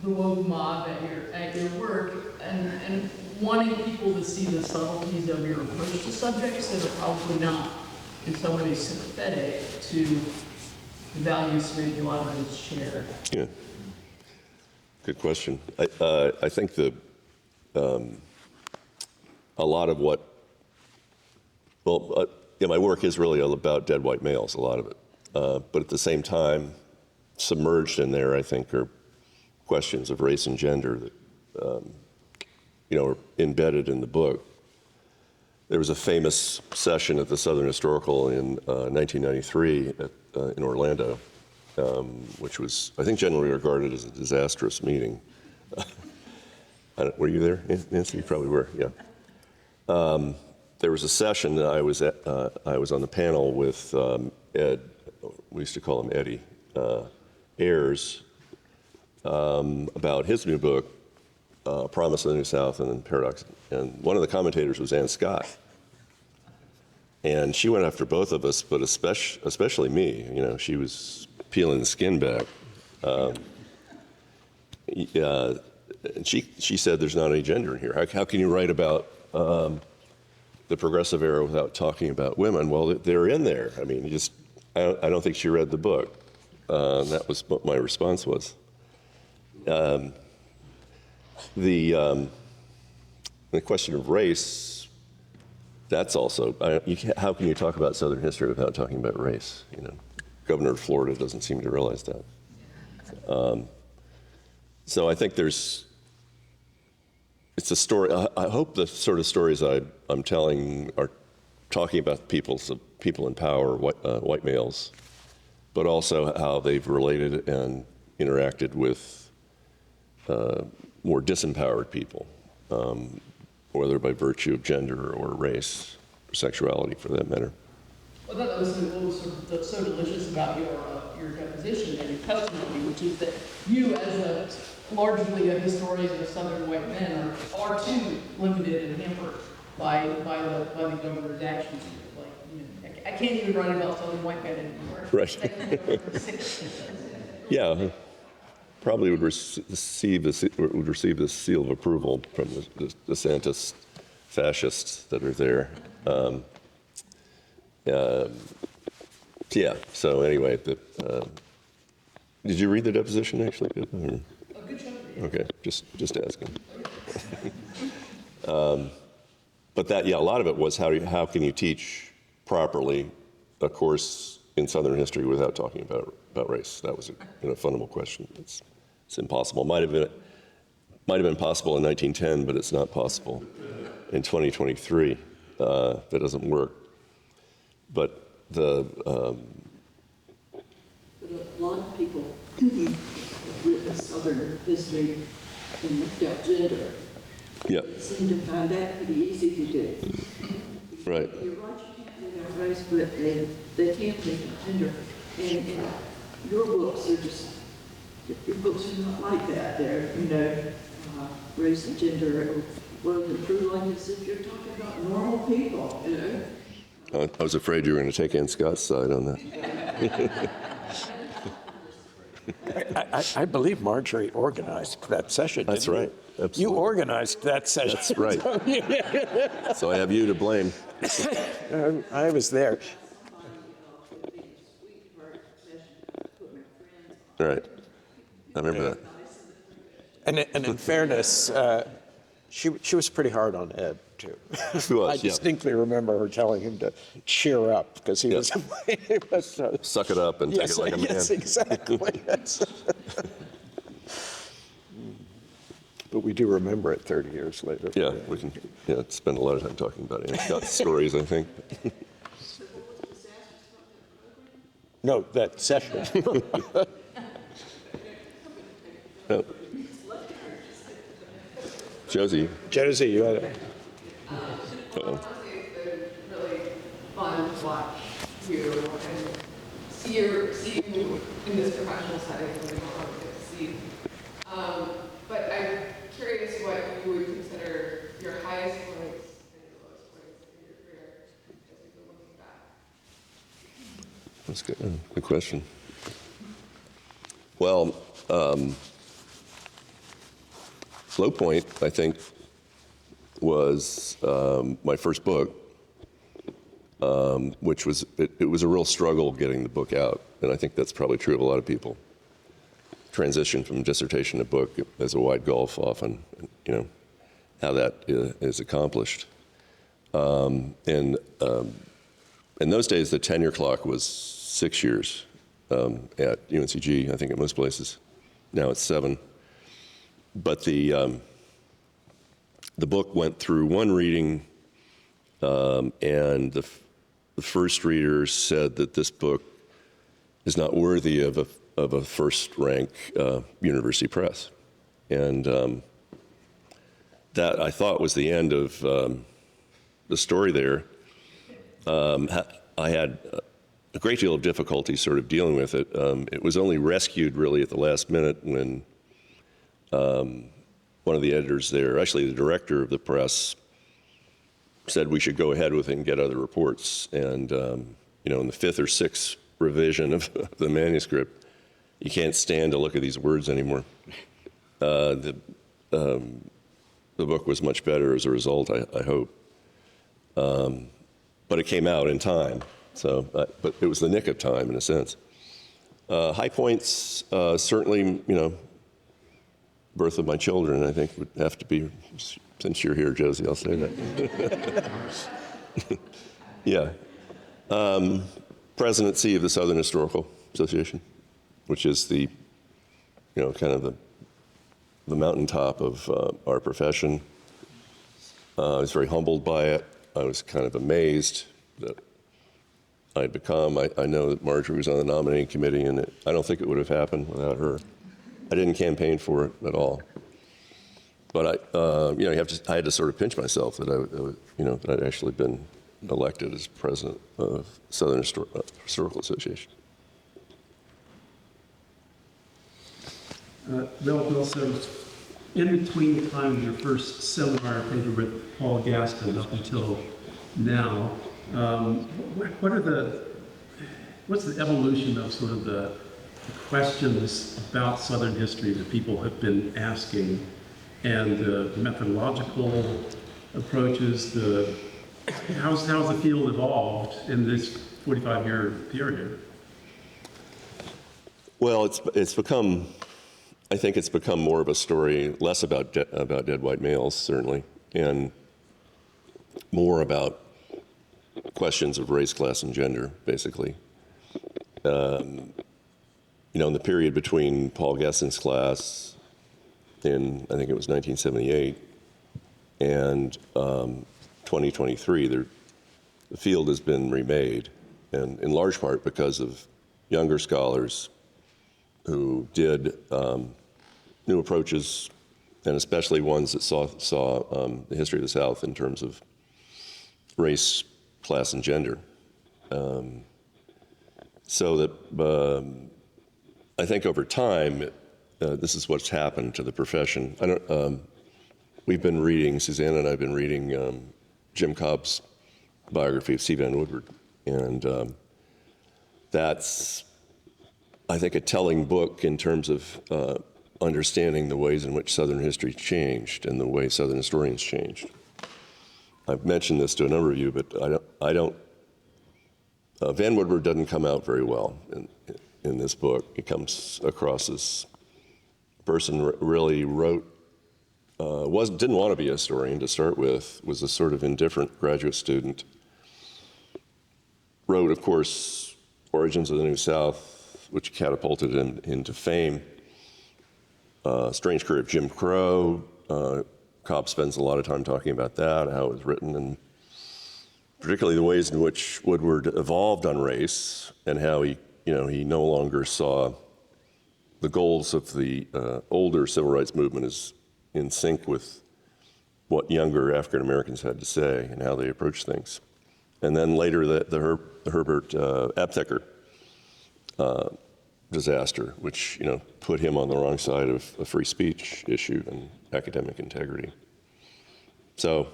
G: the woke mob at your work, and wanting people to see the subtleties of your approach to subjects that are probably not in some ways sympathetic to the values maybe a lot of us share.
B: Yeah. Good question. I think a lot of what, my work is really all about dead white males, a lot of it. But at the same time, submerged in there, I think, are questions of race and gender that, are embedded in the book. There was a famous session at the Southern Historical in 1993 in Orlando, which was, I think, generally regarded as a disastrous meeting. Were you there, Nancy? You probably were, yeah. There was a session that I was on the panel with Ed, we used to call him Eddie, Ayers, about his new book, Promise of the New South and then Paradox. And one of the commentators was Ann Scott. And she went after both of us, but especially me. She was peeling the skin back. And she said there's not any gender in here. How can you write about the progressive era without talking about women? Well, they're in there. I mean, I don't think she read the book. That was what my response was. The question of race, that's also, how can you talk about Southern history without talking about race? Governor of Florida doesn't seem to realize that. So I think it's a story. I hope the sort of stories I'm telling are talking about people in power, white males, but also how they've related and interacted with more disempowered people, whether by virtue of gender or race, or sexuality for that matter.
G: Well, that was what was so delicious about your deposition and your testimony, which is that you, as largely a historian of Southern white men, are too limited and hampered by the governor's actions. Like, you know, I can't even write about Southern white men anymore.
B: Right. Yeah, probably would receive the seal of approval from the DeSantis fascists that are there. Yeah. So anyway, did you read the deposition actually?
G: A good chunk of it.
B: Okay, just asking. But that, yeah, a lot of it was how can you teach properly a course in Southern history without talking about race? That was a fundamental question. It's impossible. Might have been possible in 1910, but it's not possible in 2023. That doesn't work. But
H: But a lot of people with Southern history and looked at gender
B: yeah,
H: seem to find that pretty easy to do.
B: right.
H: You're right, you can't take out race, but they can't take out gender. And your books are just, your books are not like that. They're, you know, race and gender, well, the true language is if you're talking about normal people, you know.
B: I was afraid you were going to take Ann Scott's side on that.
C: I believe Marjorie organized that session.
B: That's
C: didn't
B: right.
C: You?
B: Absolutely.
C: You organized that session.
B: That's right. So I have you to blame.
C: I was there.
B: All right. I remember that.
C: And in fairness, she was pretty hard on Ed, too.
B: She was,
C: I
B: yeah.
C: distinctly remember her telling him to cheer up because he was...
B: Suck it up and take it like a man.
C: Yes, exactly. But we do remember it 30 years later.
B: Yeah, we can spend a lot of time talking about Ann Scott's stories, I think.
C: No, that session.
B: No. Josie.
C: Josie, you had it.
I: Honestly, it's been really fun to watch you and see you in this professional setting that we don't always get to see. But I'm curious what you would consider your highest points and your lowest points in your career as you've been looking back.
B: That's good. Good question. Well, low point, I think, was my first book, which was, it was a real struggle getting the book out. And I think that's probably true of a lot of people. Transition from dissertation to book is a wide gulf often, you know, how that is accomplished. In those days, the tenure clock was 6 years at UNCG, I think at most places. Now it's 7. But the book went through one reading, and the first reader said that this book is not worthy of a first-rank university press. And that, I thought, was the end of the story there. I had a great deal of difficulty sort of dealing with it. It was only rescued, really, at the last minute when one of the editors there, actually the director of the press, said we should go ahead with it and get other reports. And, you know, in the 5th or 6th revision of the manuscript, you can't stand to look at these words anymore. The book was much better as a result, I hope. But it came out in time, so, but it was the nick of time in a sense. High points, certainly, you know, birth of my children, I think, would have to be, since you're here, Josie, I'll say that. Yeah. Presidency of the Southern Historical Association, which is the, you know, kind of the mountaintop of our profession. I was very humbled by it. I was kind of amazed that I'd become. I know that Marjorie was on the nominating committee, and I don't think it would have happened without her. I didn't campaign for it at all. But I had to sort of pinch myself that that I'd actually been elected as president of Southern Historical Association.
J: Bill, so in between the time of your first seminar paper with Paul Gaston up until now, what's the evolution of sort of the questions about Southern history that people have been asking, and the methodological approaches, how's the field evolved in this 45-year period?
B: Well, I think it's become more of a story, less about dead white males, certainly, and more about questions of race, class, and gender, basically. In the period between Paul Gaston's class in, I think it was 1978, and 2023, the field has been remade, and in large part because of younger scholars who did new approaches, and especially ones that saw the history of the South in terms of race, class, and gender. So that I think over time, this is what's happened to the profession. We've been reading, Suzanne and I have been reading Jim Cobb's biography of C. Van Woodward, and that's, I think, a telling book in terms of understanding the ways in which Southern history changed and the way Southern historians changed. I've mentioned this to a number of you, but Van Woodward doesn't come out very well in this book. He comes across as a person really didn't want to be a historian to start with, was a sort of indifferent graduate student. Wrote, of course, Origins of the New South, which catapulted him into fame. Strange Career of Jim Crow. Cobb spends a lot of time talking about that, how it was written, and particularly the ways in which Woodward evolved on race, and how he no longer saw the goals of the older civil rights movement as in sync with what younger African Americans had to say and how they approached things. And then later, the Herbert Aptheker disaster, which put him on the wrong side of a free speech issue and academic integrity. So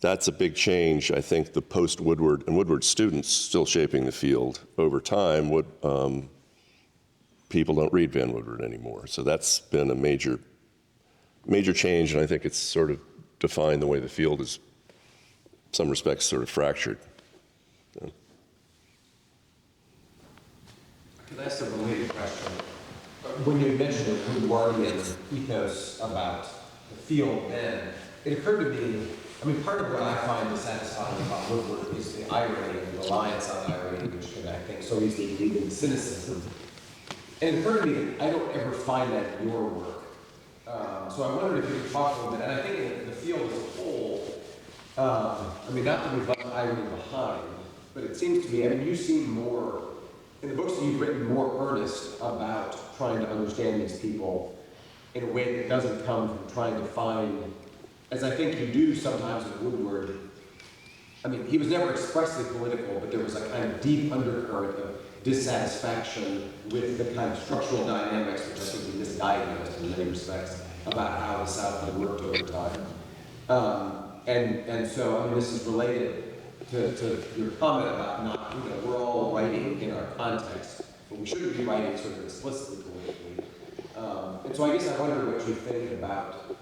B: that's a big change. I think the post-Woodward and Woodward students still shaping the field over time. People don't read Van Woodward anymore, so that's been a major change, and I think it's sort of defined the way the field is, in some respects, sort of fractured.
K: Could I ask a related question? When you mentioned the Woodwardian ethos about the field then, it occurred to me, part of what I find dissatisfying about Woodward is the irony and the reliance on irony, which can, I think, so easily lead into cynicism. And it occurred to me that I don't ever find that in your work. So I wondered if you could talk a little bit, and I think in the field as a whole, not that we've left irony behind, but it seems to me, you seem more, in the books that you've written, more earnest about trying to understand these people in a way that doesn't come from trying to find, as I think you do sometimes with Woodward. He was never expressly political, but there was a kind of deep undercurrent of dissatisfaction with the kind of structural dynamics, which I think we misdiagnosed in many respects, about how the South had worked over time. And so, this is related to your comment about not, we're all writing in our context, but we shouldn't be writing sort of explicitly politically. And so I guess I wonder what you think about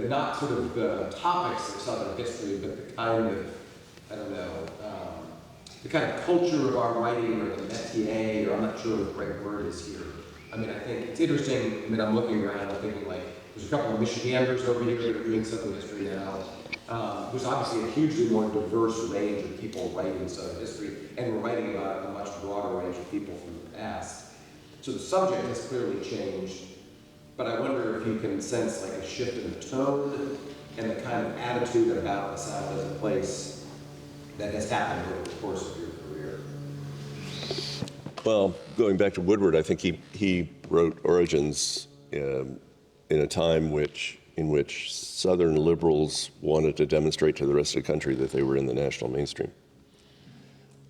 K: not sort of the topics of Southern history, but the kind of, the kind of culture of our writing, or the métier, or I'm not sure what the right word is here. I think it's interesting. I'm looking around, I'm thinking there's a couple of Michiganders over here that are doing Southern history now. There's obviously a hugely more diverse range of people writing Southern history, and we're writing about a much broader range of people from the past. So the subject has clearly changed, but I wonder if you can sense a shift in the tone and the kind of attitude about the South as a place that has happened over the course of your career.
B: Well, going back to Woodward, I think he wrote Origins in a time in which Southern liberals wanted to demonstrate to the rest of the country that they were in the national mainstream.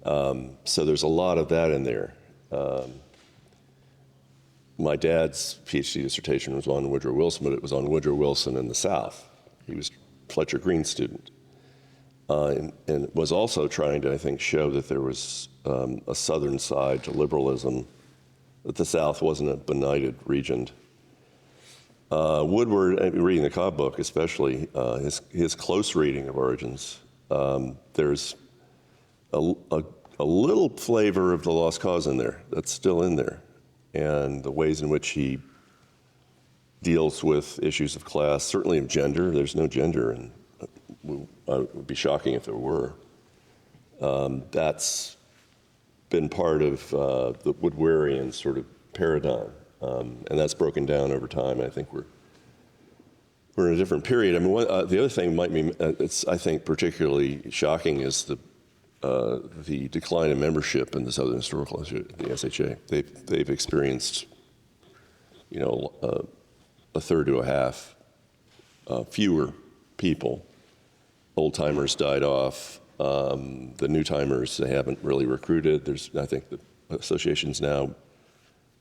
B: So there's a lot of that in there. My dad's PhD dissertation was on Woodrow Wilson, but it was on Woodrow Wilson in the South. He was Fletcher Green's student. And was also trying to, I think, show that there was a Southern side to liberalism, that the South wasn't a benighted region. Woodward, reading the Cobb book especially, his close reading of Origins, there's a little flavor of the Lost Cause in there, that's still in there. And the ways in which he deals with issues of class, certainly of gender. There's no gender, and it would be shocking if there were. That's been part of the Woodwarian sort of paradigm, and that's broken down over time. I think we're in a different period. I mean, the other thing might be, it's I think particularly shocking is the decline in membership in the Southern Historical Institute, the SHA. They've experienced, a third to a half fewer people. Old timers died off. The new timers, they haven't really recruited. I think the association's now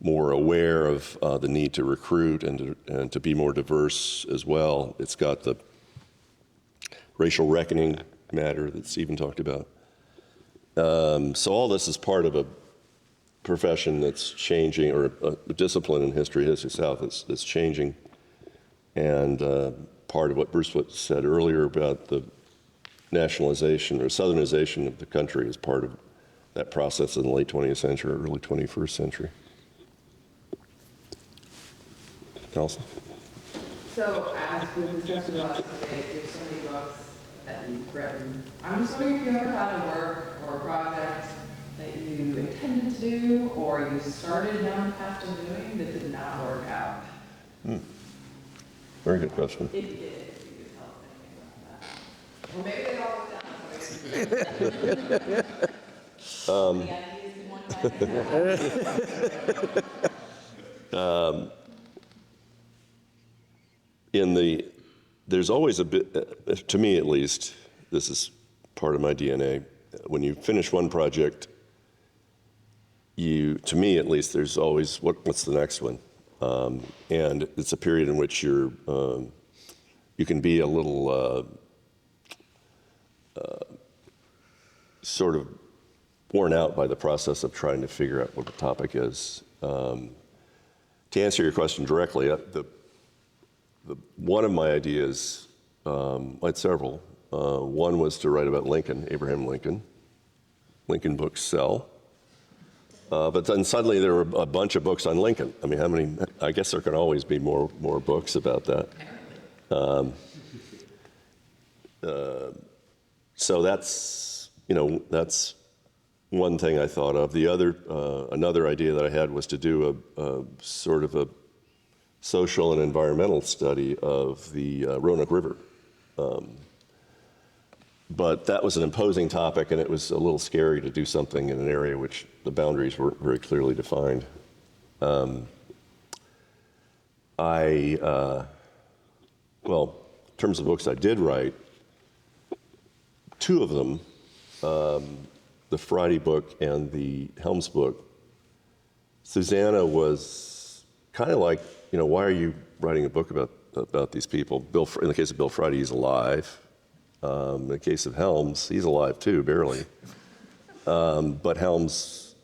B: more aware of the need to recruit and to be more diverse as well. It's got the racial reckoning matter that Stephen talked about. So all this is part of a profession that's changing, or a discipline in history South that's changing. And part of what Bruce said earlier about the nationalization or Southernization of the country is part of that process in the late 20th century or early 21st century. Nelson?
I: So, as we discussed about today, there's so many books that you've written. I'm just wondering if you ever had a work or a project that you intended to do or you started down the path of doing that did not work out.
B: Very good question.
I: If you did, if you could tell us anything about that. Or maybe they all worked out. The ideas in one
B: there's always a bit, to me at least, this is part of my DNA. When you finish one project, to me at least, there's always, what's the next one? And it's a period in which you can be a little sort of worn out by the process of trying to figure out what the topic is. To answer your question directly, one of my ideas, I had several. One was to write about Lincoln, Abraham Lincoln. Lincoln books sell. But then suddenly there were a bunch of books on Lincoln. I mean, how many? I guess there can always be more books about that. So that's one thing I thought of. The other, another idea that I had was to do a sort of a social and environmental study of the Roanoke River. But that was an imposing topic, and it was a little scary to do something in an area which the boundaries weren't very clearly defined. Well, in terms of books I did write, two of them, the Friday book and the Helms book, Susanna was kind of like, why are you writing a book about these people? In the case of Bill Friday, he's alive. In the case of Helms, he's alive too, barely. But Helms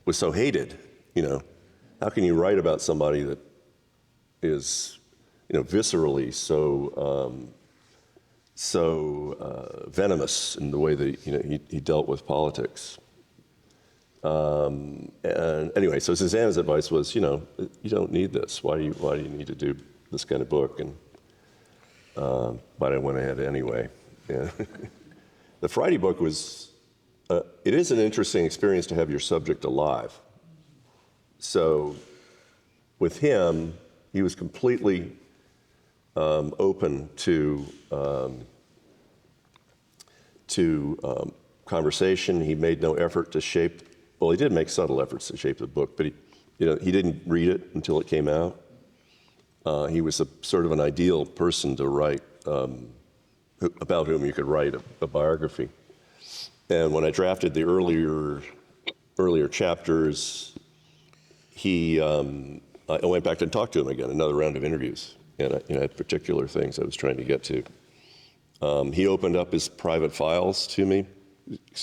B: was so hated, How can you write about somebody that is, viscerally so venomous in the way that, he dealt with politics? And anyway, so Susanna's advice was, you don't need this. Why do you need to do this kind of book? And but I went ahead anyway. Yeah. The Friday book was, it is an interesting experience to have your subject alive. So with him, he was completely open to conversation. He made no effort to shape well, he did make subtle efforts to shape the book, but he didn't read it until it came out. He was sort of an ideal person to write, about whom you could write a biography. And when I drafted the earlier chapters, I went back and talked to him again, another round of interviews, and I had particular things I was trying to get to. He opened up his private files to me.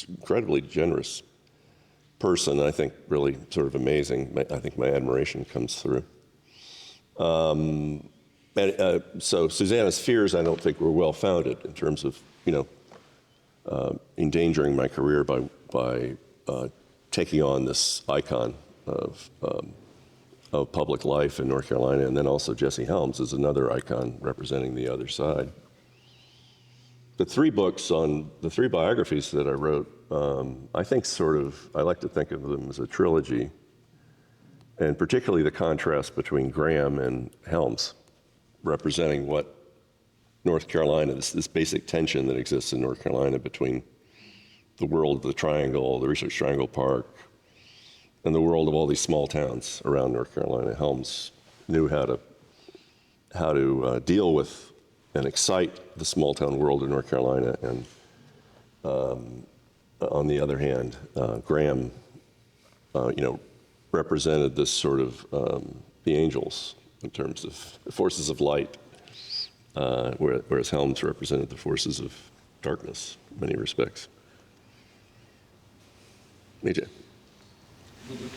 B: Incredibly generous person, I think really sort of amazing. I think my admiration comes through. So Susanna's fears, I don't think, were well-founded in terms of, endangering my career by taking on this icon of public life in North Carolina, and then also Jesse Helms is another icon representing the other side. The three biographies that I wrote, I think I like to think of them as a trilogy, and particularly the contrast between Graham and Helms, representing what North Carolina, this basic tension that exists in North Carolina between the world of the Triangle, the Research Triangle Park, and the world of all these small towns around North Carolina. Helms knew how to deal with and excite the small town world of North Carolina, and on the other hand, Graham, represented this sort of the angels in terms of forces of light, whereas Helms represented the forces of darkness in many respects. AJ.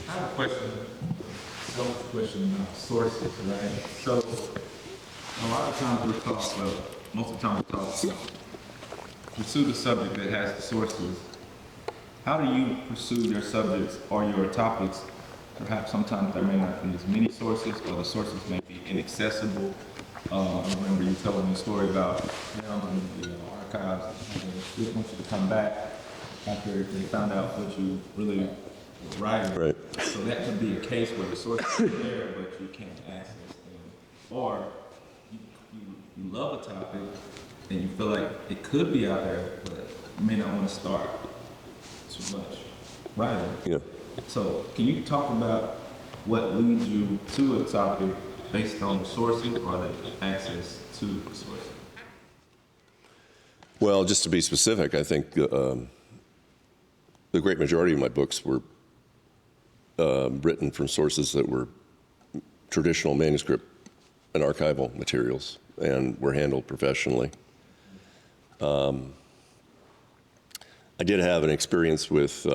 L: I have a question about sources, right? So a lot of times we talk, most of the time we talk, pursue the subject that has the sources. How do you pursue your subjects or your topics? Perhaps sometimes there may not be as many sources, or the sources may be inaccessible. I remember you telling me a story about the archives. They want you to come back after they found out what you really were writing.
B: Right.
L: So that could be a case where the sources are there, but you can't access them. Or you love a topic and you feel like it could be out there, but you may not want to start too much writing.
B: Yeah.
L: So can you talk about what leads you to a topic based on the sources or the access to the sources?
B: Well, just to be specific, I think the great majority of my books were written from sources that were traditional manuscript and archival materials and were handled professionally. I did have an experience with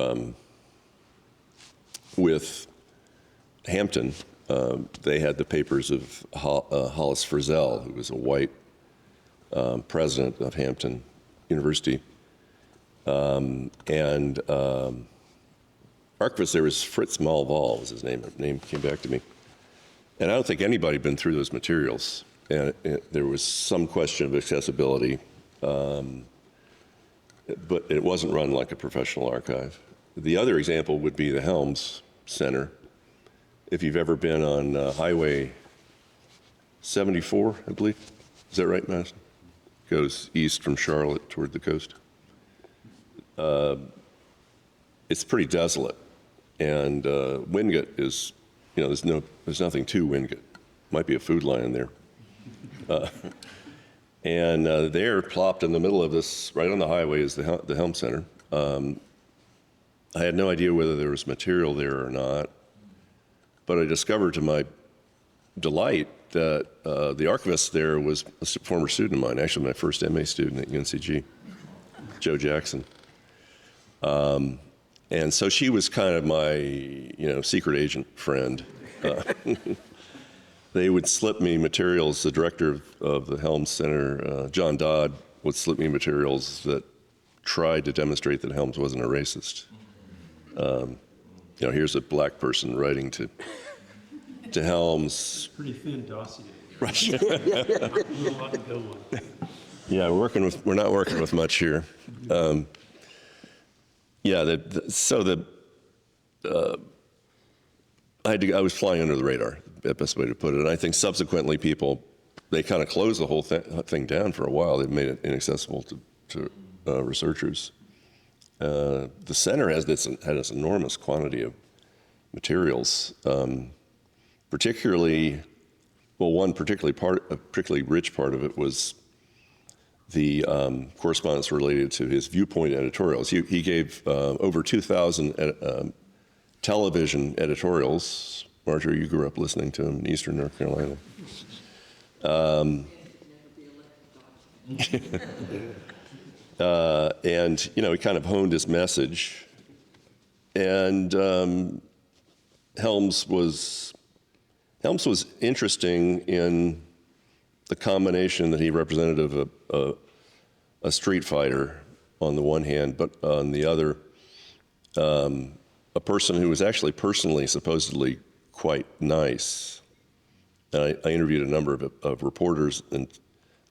B: Hampton. They had the papers of Hollis Frizzell, who was a white president of Hampton University. Archivist there was Fritz Malval, was his name. His name came back to me. And I don't think anybody had been through those materials. And there was some question of accessibility, but it wasn't run like a professional archive. The other example would be the Helms Center. If you've ever been on Highway 74, I believe. Is that right, Madison? Goes east from Charlotte toward the coast. It's pretty desolate. And Wingate is, there's nothing to Wingate. Might be a food line there. And there, plopped in the middle of this, right on the highway, is the Helm Center. I had no idea whether there was material there or not, but I discovered to my delight that the archivist there was a former student of mine, actually my first MA student at UNCG, Joe Jackson. And so she was kind of my, secret agent friend. They would slip me materials. The director of the Helms Center, John Dodd, would slip me materials that tried to demonstrate that Helms wasn't a racist. Here's a black person writing to Helms.
J: Pretty thin dossier.
B: Right.
J: One.
B: Yeah, we're not working with much here. I was flying under the radar, the best way to put it. And I think subsequently they kind of closed the whole thing down for a while. They made it inaccessible to researchers. the center had this enormous quantity of materials, particularly, well, one particularly rich part of it was the correspondence related to his viewpoint editorials. He gave over 2,000 television editorials. Marjorie, you grew up listening to him in Eastern North Carolina. And, you know, he kind of honed his message. And Helms was interesting in the combination that he represented of a street fighter on the one hand, but on the other, a person who was actually personally, supposedly, quite nice. And I interviewed a number of reporters, and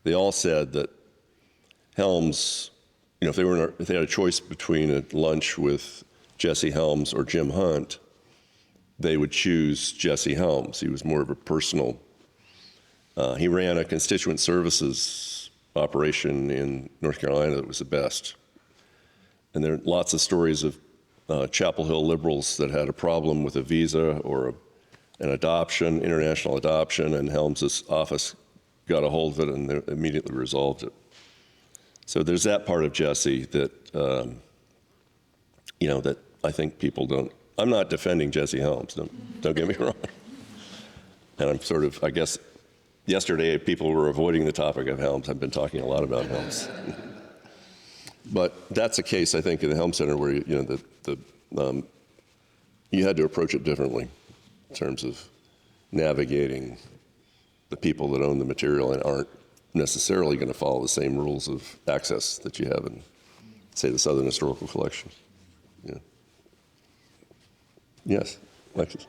B: they all said that Helms, you know, if they had a choice between a lunch with Jesse Helms or Jim Hunt, they would choose Jesse Helms. He was more of a personal. He ran a constituent services operation in North Carolina that was the best. And there are lots of stories of Chapel Hill liberals that had a problem with a visa or an adoption, international adoption, and Helms's office got a hold of it and they immediately resolved it. So there's that part of Jesse that, you know, that I think people don't. I'm not defending Jesse Helms, don't get me wrong. And I'm sort of, I guess, yesterday people were avoiding the topic of Helms. I've been talking a lot about Helms. But that's a case, I think, in the Helms Center where, you know, you had to approach it differently in terms of navigating the people that own the material and aren't necessarily going to follow the same rules of access that you have in, say, the Southern Historical Collection. Yeah. Yes, Alexis.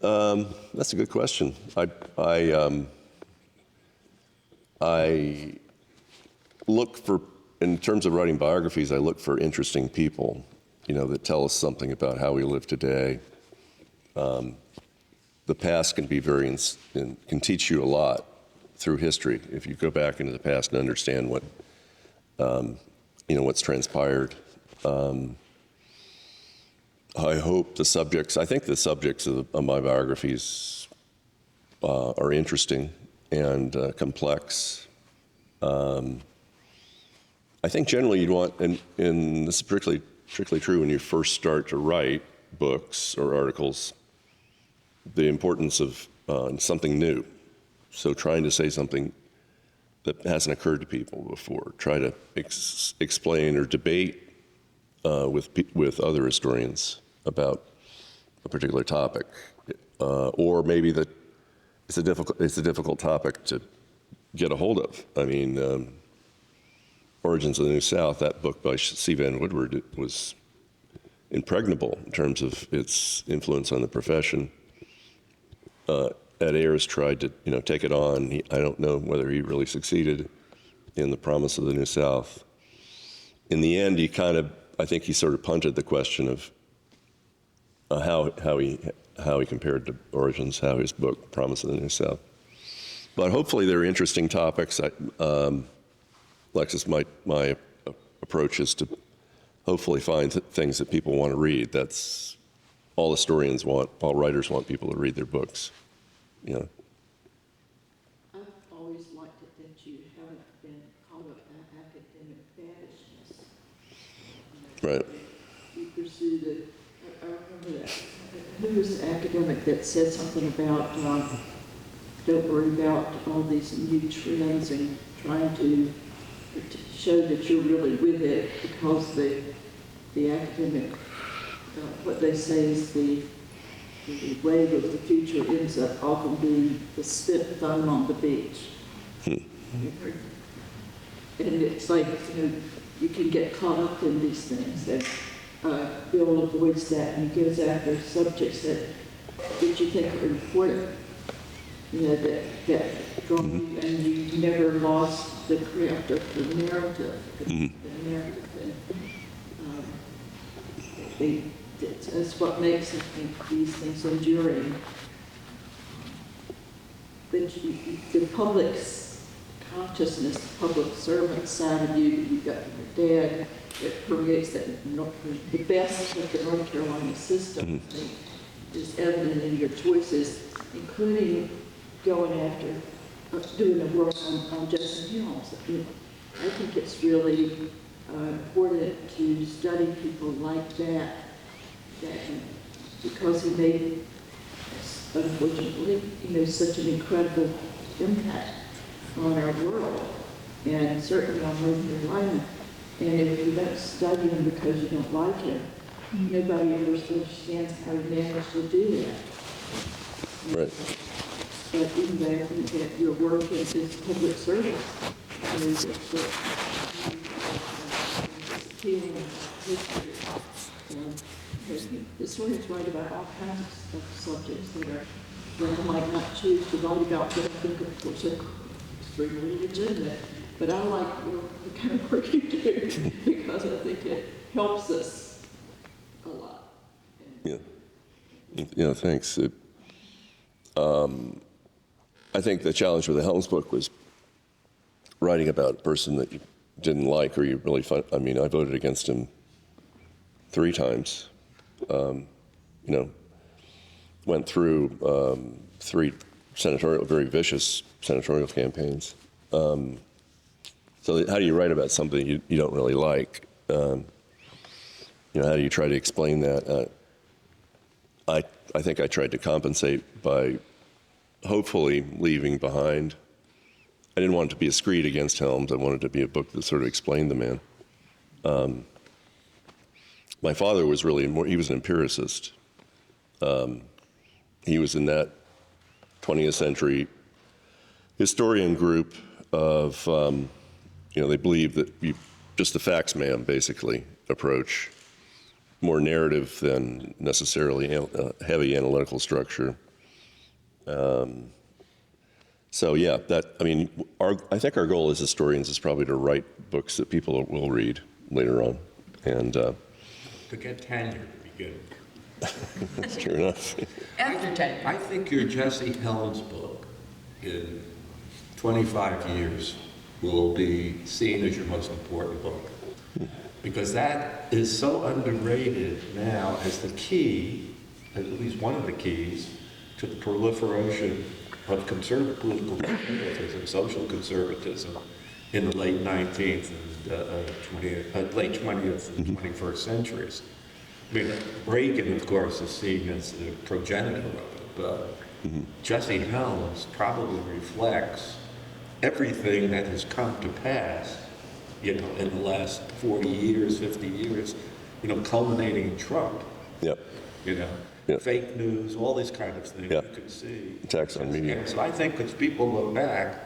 B: That's a good question. I look for, in terms of writing biographies, I look for interesting people, you know, that tell us something about how we live today. The past can be can teach you a lot through history if you go back into the past and understand what, you know, what's transpired. I hope I think the subjects of my biographies are interesting and complex. I think generally you'd want, and this is particularly true when you first start to write books or articles, the importance of something new. So trying to say something that hasn't occurred to people before. Try to explain or debate with other historians about a particular topic, or maybe that it's a difficult topic to get a hold of. I mean, Origins of the New South, that book by C. Van Woodward, was impregnable in terms of its influence on the profession. Ed Ayers tried to, you know, take it on. I don't know whether he really succeeded in The Promise of the New South. In the end, I think he sort of punted the question of how he compared to Origins, how his book, Promise of the New South. But hopefully they're interesting topics. Alexis, my approach is to hopefully find things that people want to read. That's all historians want, all writers want people to read their books. You know.
H: I've always liked it that you haven't been caught up in academic faddishness.
B: Right.
H: You pursued it. I remember that. Who was the academic that said something about don't worry about all these new trends and trying to show that you're really with it, because the academic, what they say is the wave of the future ends up often being the spit thrown on the beach. And it's like, you know, you can get caught up in these things. And Bill avoids that and goes after subjects that you think are important, you know, that draw you, and you never lost the craft of the narrative. The narrative. And, that's what makes, I think, these things enduring. But the public's consciousness, public servant side of you that you got from your dad that permeates that the best of the North Carolina system, I think, is evident in your choices, including going after doing the work on Justin Helms. I think it's really important to study people like that because he made, unfortunately, such an incredible impact on our world, and certainly on North Carolina. And if you don't study him because you don't like him, nobody ever understands how he managed to do that.
B: Right.
H: But even though I think that your work as his public service is healing history. Historians write about all kinds of subjects that I might not choose to write about, but I think, of course, are extremely legitimate. But I like the kind of work you do because I think it helps us a lot.
B: Yeah. Yeah, thanks. I think the challenge with the Helms book was writing about a person that you didn't like or you really I mean, I voted against him 3 times. Went through 3 very vicious senatorial campaigns. So how do you write about something you don't really like? How do you try to explain that? I think I tried to compensate by hopefully leaving behind. I didn't want it to be a screed against Helms. I wanted it to be a book that sort of explained the man. My father was really he was an empiricist. He was in that 20th century historian group of, they believe that just the facts man, basically, approach, more narrative than necessarily heavy analytical structure. So yeah, I think our goal as historians is probably to write books that people will read later on. And
C: To get tenure would be good.
B: that's true enough.
F: After 10.
C: I think your Jesse Helms book in 25 years will be seen as your most important book. Because that is so underrated now as the key, at least one of the keys, to the proliferation of political conservatism, social conservatism in the late 19th and late 20th and 21st centuries. I mean, Reagan, of course, is seen as the progenitor of it, but Jesse Helms probably reflects everything that has come to pass, in the last 40 years, 50 years, culminating in Trump.
B: Yep. Yep.
C: Fake news, all these kind of things
B: Yep.
C: you can see.
B: Attacks on media.
C: And so I think as people look back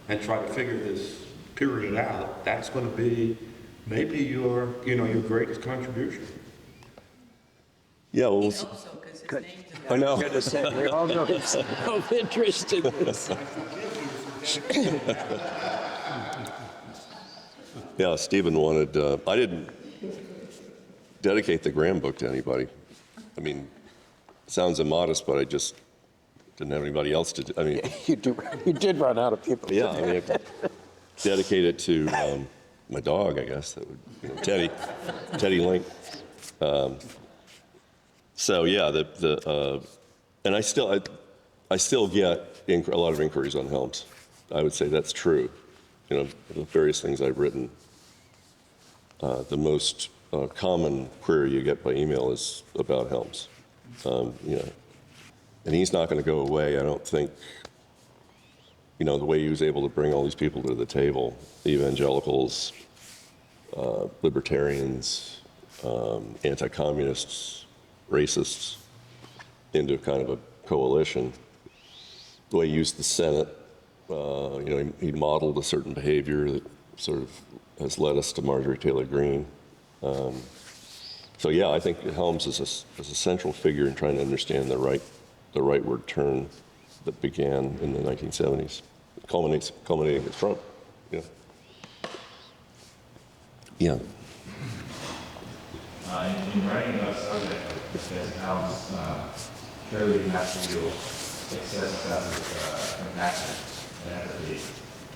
C: and try to figure this period out, that's going to be maybe your greatest contribution.
B: Yeah, well,
F: He hopes so, 'cause his name's in there.
B: I know.
C: going to say, we all know it's of interest in this.
B: Yeah, Stephen wanted, I didn't dedicate the Graham book to anybody. I mean, it sounds immodest, but I just didn't have anybody else to do. I mean,
C: You did run out of people.
B: yeah, I mean, I dedicate it to my dog, I guess. That would, Teddy Link. So yeah, and I still get a lot of inquiries on Helms. I would say that's true. The various things I've written. The most common query you get by email is about Helms. And he's not going to go away. I don't think, the way he was able to bring all these people to the table, evangelicals, libertarians, anti-communists, racists, into kind of a coalition. The way he used the Senate, he modeled a certain behavior that sort of has led us to Marjorie Taylor Greene. So yeah, I think Helms is a central figure in trying to understand the rightward turn that began in the 1970s, culminating with Trump. Yeah. Yeah.
M: In writing about subject, it says Helms clearly has to do excess compassion and empathy.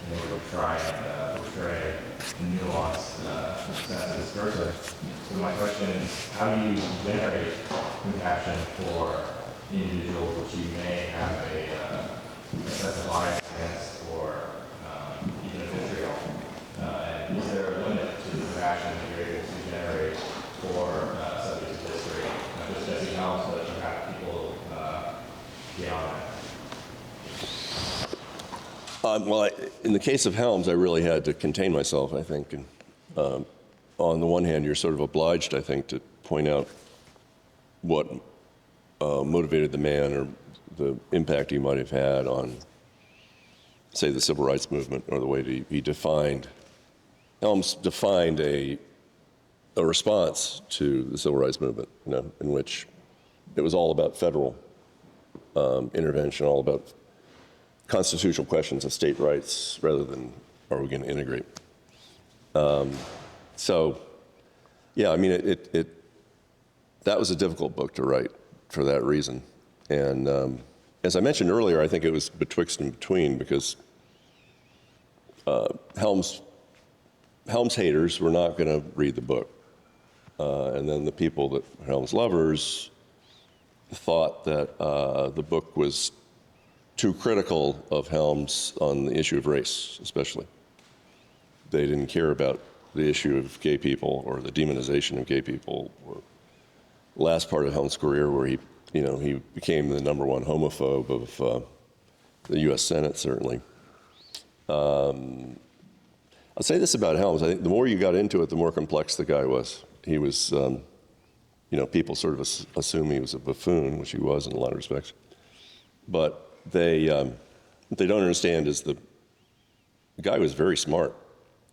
M: in order to try and portray a nuanced sense of this person. So my question is, how do you generate compassion for individuals which you may have a sense of bias against or even a vitriol? And is there a limit to the compassion that you're able to generate for subjects of history, not just Jesse Helms, but perhaps people beyond that?
B: Well, in the case of Helms, I really had to contain myself, I think. And, on the one hand, you're sort of obliged, I think, to point out what motivated the man or the impact he might have had on, say, the civil rights movement, or the way he defined. Helms defined a response to the civil rights movement, in which it was all about federal intervention, all about constitutional questions of state rights, rather than are we going to integrate. So, yeah, I mean, that was a difficult book to write for that reason. And as I mentioned earlier, I think it was betwixt and between, because Helms haters were not going to read the book. And then the people that Helms lovers thought that the book was too critical of Helms on the issue of race, especially. They didn't care about the issue of gay people or the demonization of gay people, or last part of Helms' career where he became the #1 homophobe of the U.S. Senate, certainly. I'll say this about Helms. I think the more you got into it, the more complex the guy was. He was, people sort of assume he was a buffoon, which he was in a lot of respects. But what they don't understand is the guy was very smart,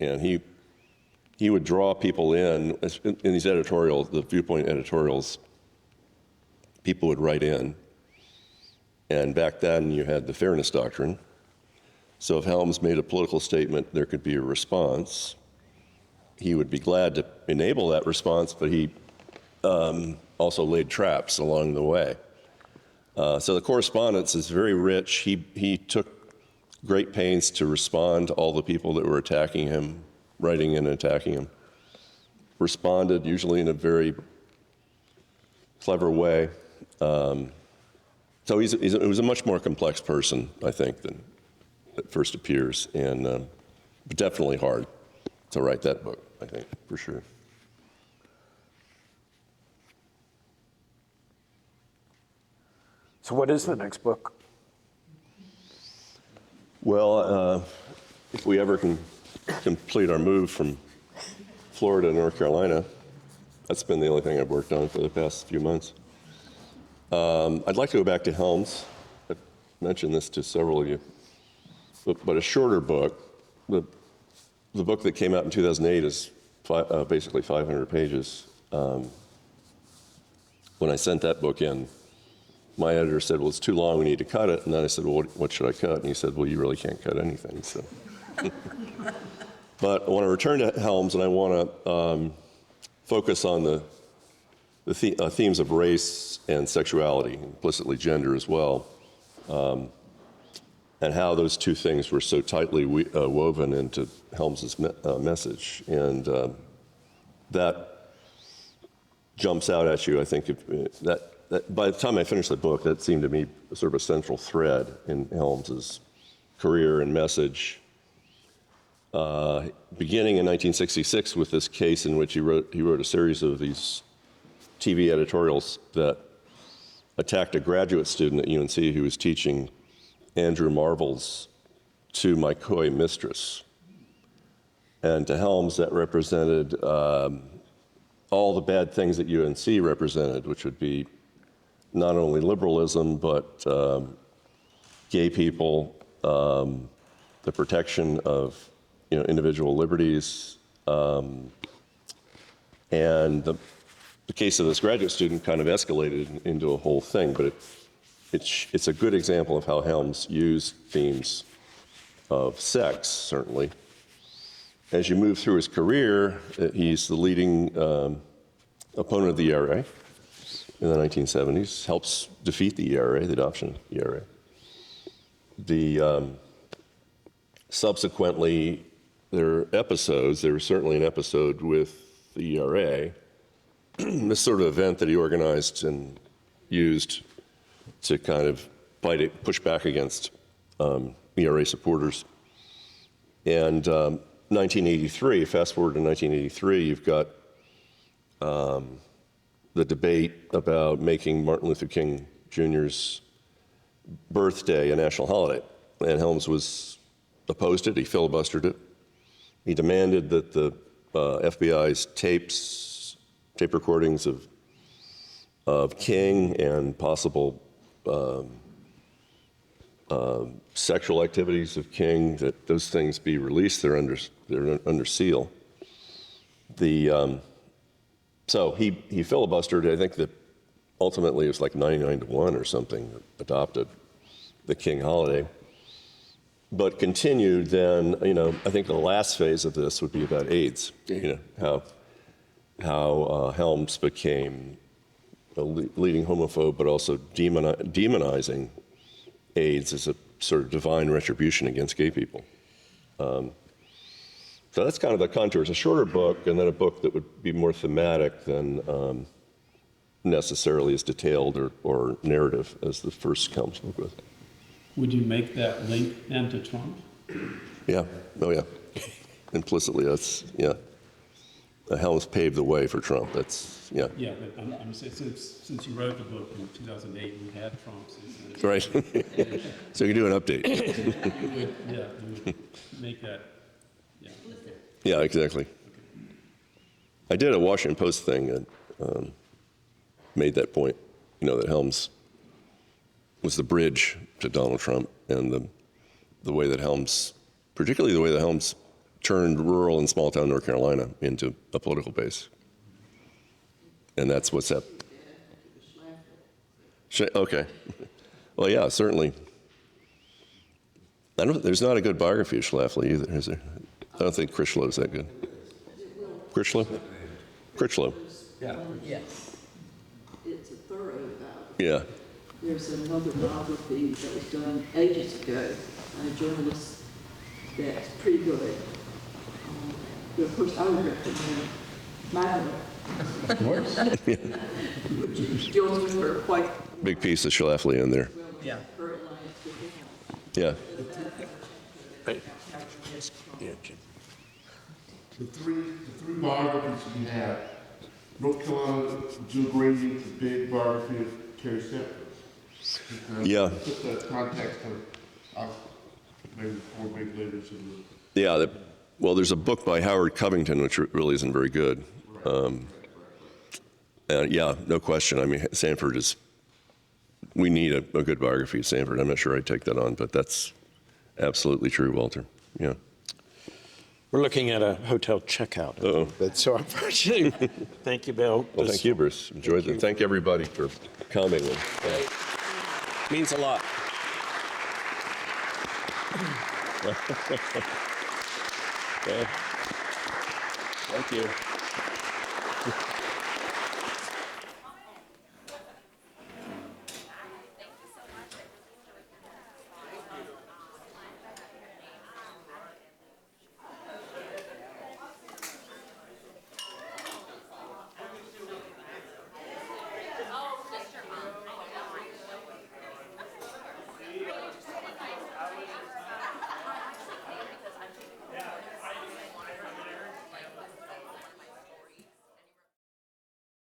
B: and he would draw people in these editorials, the Viewpoint editorials. People would write in, and back then you had the fairness doctrine. So if Helms made a political statement, there could be a response. He would be glad to enable that response, but he also laid traps along the way. So the correspondence is very rich. He took great pains to respond to all the people that were attacking him, writing in and attacking him. Responded usually in a very clever way. So he was a much more complex person, I think, than it first appears, and but definitely hard to write that book, I think, for sure.
C: So what is the next book?
B: Well, if we ever can complete our move from Florida to North Carolina, that's been the only thing I've worked on for the past few months. I'd like to go back to Helms. I've mentioned this to several of you, but a shorter book. The book that came out in 2008 is basically 500 pages. When I sent that book in, my editor said, well, it's too long, we need to cut it. And then I said, well, what should I cut? And he said, well, you really can't cut anything. So. But I want to return to Helms, and I want to focus on the themes of race and sexuality, implicitly gender as well, and how those two things were so tightly woven into Helms's message. And that jumps out at you, I think, that by the time I finished the book, that seemed to me sort of a central thread in Helms's career and message. Beginning in 1966 with this case in which he wrote a series of these TV editorials that attacked a graduate student at UNC who was teaching Andrew Marvell's To My Coy Mistress. And to Helms, that represented all the bad things that UNC represented, which would be not only liberalism, but gay people, the protection of individual liberties, and the case of this graduate student kind of escalated into a whole thing. But it's a good example of how Helms used themes of sex, certainly. As you move through his career, he's the leading opponent of the ERA in the 1970s, helps defeat the ERA, the adoption ERA. Subsequently, there are episodes. There was certainly an episode with the ERA, this sort of event that he organized and used to kind of push back against ERA supporters. And 1983, fast forward to 1983, you've got the debate about making Martin Luther King Jr.'s birthday a national holiday. And Helms opposed it, he filibustered it. He demanded that the FBI's tape recordings of King and possible sexual activities of King, that those things be released. They're under seal. So he filibustered. I think that ultimately it was like 99-1 or something that adopted the King holiday. But continued then, I think the last phase of this would be about AIDS, how Helms became a leading homophobe, but also demonizing AIDS as a sort of divine retribution against gay people. So that's kind of the contour. It's a shorter book, and then a book that would be more thematic than necessarily as detailed or narrative as the first Helms book was.
J: Would you make that link then to Trump?
B: Yeah. Oh, yeah. Implicitly, that's, yeah. Helms paved the way for Trump. That's, yeah.
J: Yeah, but I'm saying since you wrote the book in 2008, you had Trump.
B: Right. So you can do an update.
J: you would make that, yeah. Okay.
B: Yeah, exactly. I did a Washington Post thing and made that point, that Helms was the bridge to Donald Trump, and the way that Helms, particularly the way that Helms turned rural and small town North Carolina into a political base. And that's what's up. Okay. Well, yeah, certainly. There's not a good biography of Schlafly either, is there? I don't think Critchlow's that good. Critchlow? Critchlow.
H: Yeah.
F: Yes.
H: It's a thorough biography.
B: Yeah.
H: There's another biography that was done ages ago by a journalist that's pretty good. But of course, I would recommend my book.
B: Of course.
H: Which deals with her quite
B: Big piece of Schlafly in there.
F: Yeah.
H: her alliance with him.
B: Yeah.
D: The three biographies you have, North Carolina, Jill Grady's a big biography of Terry Sanford.
B: Yeah.
D: Put that context of maybe 4 big leaders in
B: Yeah. Well, there's a book by Howard Covington, which really isn't very good. And yeah, no question. I mean, Sanford is, we need a good biography of Sanford. I'm not sure I'd take that on, but that's absolutely true, Walter. Yeah.
C: We're looking at a hotel checkout.
B: Uh-oh.
C: But so unfortunately, thank you, Bill.
B: Well, thank you, Bruce. Enjoyed it. Thank everybody for coming. Means a lot. Okay. Thank you.